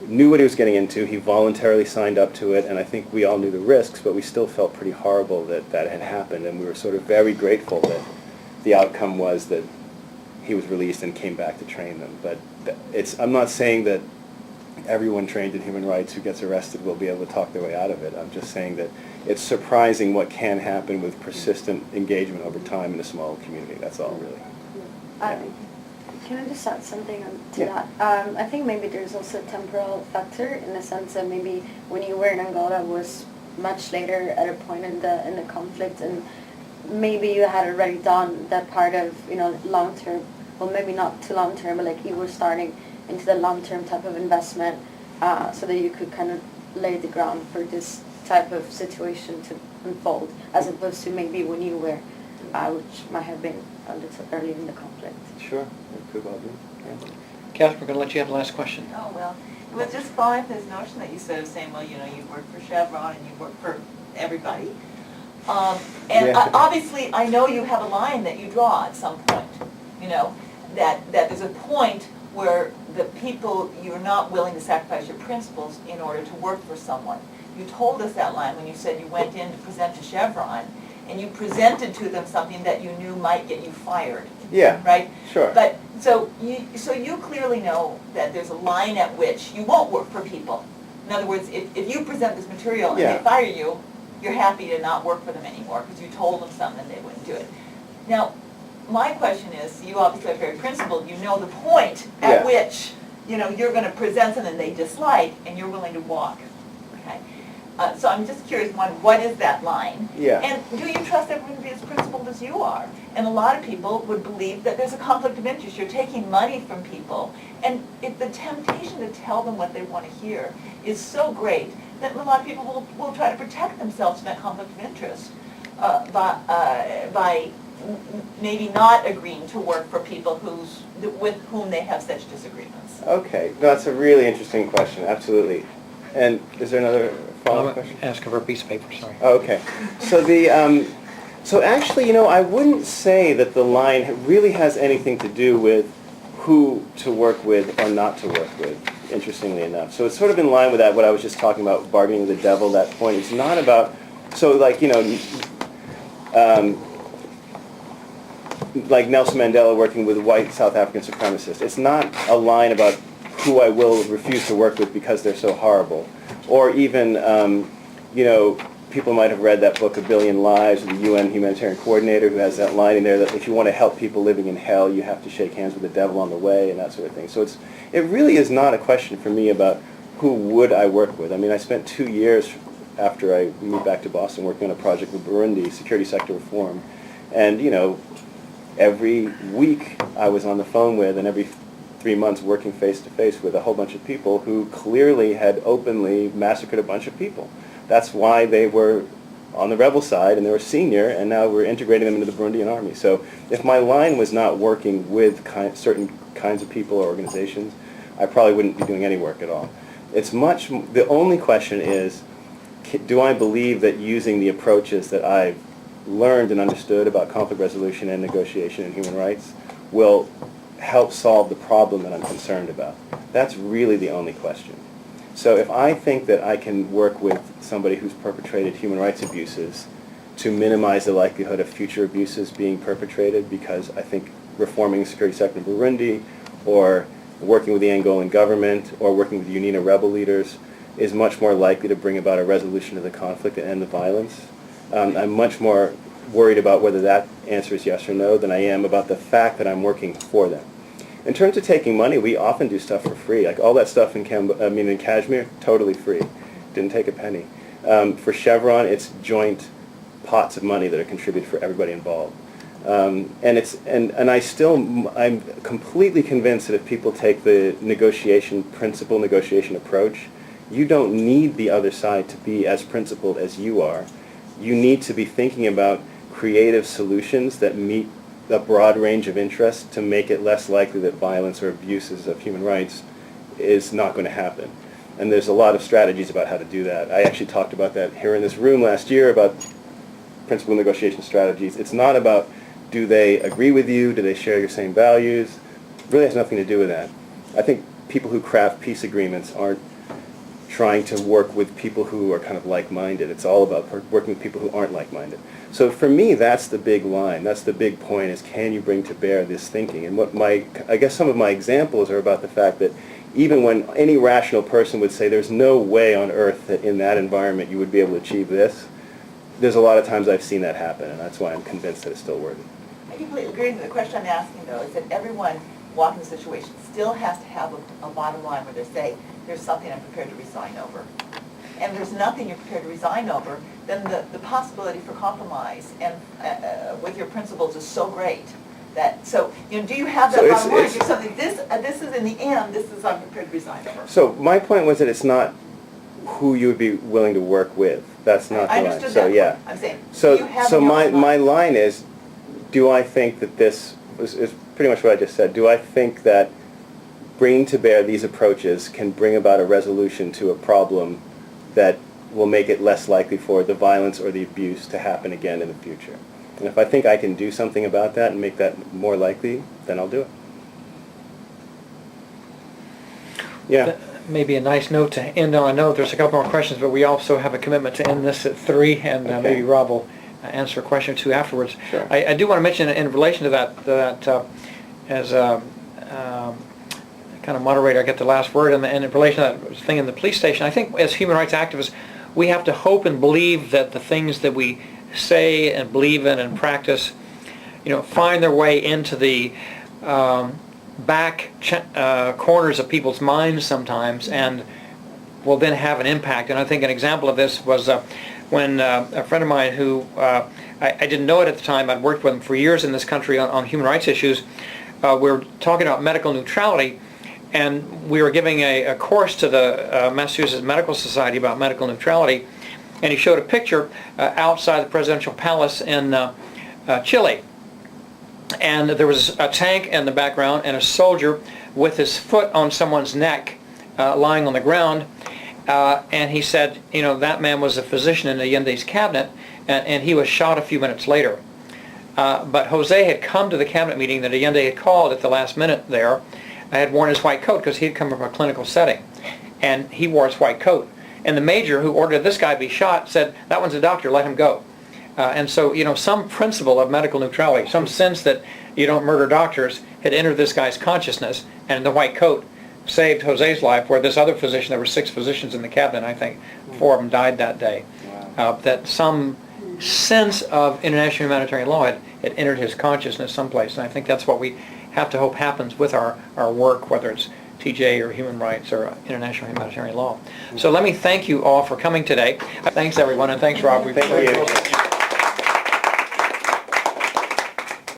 knew what he was getting into. He voluntarily signed up to it, and I think we all knew the risks, but we still felt pretty horrible that that had happened, and we were sort of very grateful that the outcome was that he was released and came back to train them. But I'm not saying that everyone trained in human rights who gets arrested will be able to talk their way out of it. I'm just saying that it's surprising what can happen with persistent engagement over time in a small community. That's all, really. Can I just add something to Yeah. that? I think maybe there's also a temporal factor in the sense that maybe when you were in Angola was much later at a point in the conflict, and maybe you had already done that part of, you know, long term, well maybe not too long term, but like you were starting into the long term type of investment, so that you could kind of lay the ground for this type of situation to unfold, as opposed to maybe when you were, which might have been a little early in the conflict. Sure, it could well be. Yeah. Catherine, we're going to let you have the last question. Oh, well, it was just following up this notion that you said of saying, well, you know, you work for Chevron and you work for everybody. And Yeah. Obviously, I know you have a line that you draw at some point, you know, that there's a point where the people, you're not willing to sacrifice your principles in order to work for someone. You told us that line when you said you went in to present to Chevron, and you presented to them something that you knew might get you fired. Yeah. Right? Sure. But, so you clearly know that there's a line at which you won't work for people. In other words, if you present this material and Yeah. they fire you, you're happy to not work for them anymore because you told them something and they wouldn't do it. Now, my question is, you obviously are very principled, you know the point at Yeah. which, you know, you're gonna present something they dislike and you're willing to walk, okay? So I'm just curious, one, what is that line? Yeah. And do you trust everyone to be as principled as you are? And a lot of people would believe that there's a conflict of interest. You're taking money from people, and if the temptation to tell them what they want to hear is so great that a lot of people will try to protect themselves from that conflict of interest by maybe not agreeing to work for people with whom they have such disagreements. Okay, that's a really interesting question, absolutely. And is there another follow-up question? Ask her for a piece of paper, sorry. Oh, okay. So so actually, you know, I wouldn't say that the line really has anything to do with who to work with or not to work with, interestingly enough. So it's sort of in line with that, what I was just talking about, bargaining with the devil, that point. It's not about, so like, you know, like Nelson Mandela working with white South African supremacists. It's not a line about who I will refuse to work with because they're so horrible. Or even, you know, people might have read that book, A Billion Lives, of the UN humanitarian coordinator, who has that line in there that if you want to help people living in hell, you have to shake hands with the devil on the way, and that sort of thing. So it really is not a question for me about who would I work with. I mean, I spent 2 years after I moved back to Boston working on a project with Burundi, security sector reform. And, you know, every week I was on the phone with, and every 3 months working face-to-face with a whole bunch of people who clearly had openly massacred a bunch of people. That's why they were on the rebel side, and they were senior, and now we're integrating them into the Burundian army. So if my line was not working with certain kinds of people or organizations, I probably wouldn't be doing any work at all. The only question is, do I believe that using the approaches that I've learned and understood about conflict resolution and negotiation and human rights will help solve the problem that I'm concerned about? That's really the only question. So if I think that I can work with somebody who's perpetrated human rights abuses to minimize the likelihood of future abuses being perpetrated, because I think reforming the security sector in Burundi, or working with the Angolan government, or working with UNITA rebel leaders is much more likely to bring about a resolution of the conflict and end the violence, I'm much more worried about whether that answer is yes or no than I am about the fact that I'm working for them. In terms of taking money, we often do stuff for free. Like all that stuff in Kashmir, totally free. Didn't take a penny. For Chevron, it's joint pots of money that are contributed for everybody involved. I'm completely convinced that if people take the principled negotiation approach, you don't need the other side to be as principled as you are. You need to be thinking about creative solutions that meet a broad range of interests to make it less likely that violence or abuses of human rights is not going to happen. And there's a lot of strategies about how to do that. I actually talked about that here in this room last year about principal negotiation strategies. It's not about do they agree with you, do they share your same values. It really has nothing to do with that. I think people who craft peace agreements aren't trying to work with people who are kind of like-minded. It's all about working with people who aren't like-minded. So for me, that's the big line. That's the big point, is can you bring to bear this thinking? And I guess some of my examples are about the fact that even when any rational person would say there's no way on earth that in that environment you would be able to achieve this, there's a lot of times I've seen that happen, and that's why I'm convinced that it's still working. I completely agree. The question I'm asking, though, is that everyone walking the situation still has to have a bottom line where they say, there's something I'm prepared to resign over. And there's nothing you're prepared to resign over, then the possibility for compromise and with your principles is so great that, so, you know, do you have that So bottom line? it's- Do something, this is in the end, this is I'm prepared to resign over. So my point was that it's not who you would be willing to work with. That's not I the line. understood So that. yeah. I'm saying, do So you have so in your my own mind- my line is, do I think that this is pretty much what I just said. Do I think that bringing to bear these approaches can bring about a resolution to a problem that will make it less likely for the violence or the abuse to happen again in the future? And if I think I can do something about that and make that more likely, then I'll do it. Yeah. That may be a nice note to end on. I know there's a couple more questions, but we also have a commitment to end this at 3, and Okay. maybe Rob will answer a question or two afterwards. Sure. I do want to mention in relation to that as a kind of moderator, I get the last word, and in relation to that thing in the police station, I think as human rights activists, we have to hope and believe that the things that we say and believe in and practice, you know, find their way into the back corners of people's minds sometimes, and will then have an impact. And I think an example of this was when a friend of mine who, I didn't know it at the time, I'd worked with him for years in this country on human rights issues, we were talking about medical neutrality, and we were giving a course to the Massachusetts Medical Society about medical neutrality, and he showed a picture outside the presidential palace in Chile. And there was a tank in the background and a soldier with his foot on someone's neck lying on the ground. And he said, you know, that man was a physician in Allende's cabinet, and he was shot a few minutes later. But Jose had come to the cabinet meeting that Allende had called at the last minute there. I had worn his white coat because he had come from a clinical setting. And he wore his white coat. And the major who ordered this guy be shot said, that one's a doctor, let him go. And so, you know, some principle of medical neutrality, some sense that you don't murder doctors had entered this guy's consciousness, and the white coat saved Jose's life, where this other physician, there were 6 physicians in the cabinet, I think 4 of them died that day. Wow. That some sense of international humanitarian law had entered his consciousness someplace, and I think that's what we have to hope happens with our work, whether it's TJ or human rights or international humanitarian law. So let me thank you all for coming today. Thanks everyone, and thanks Rob. Thank you.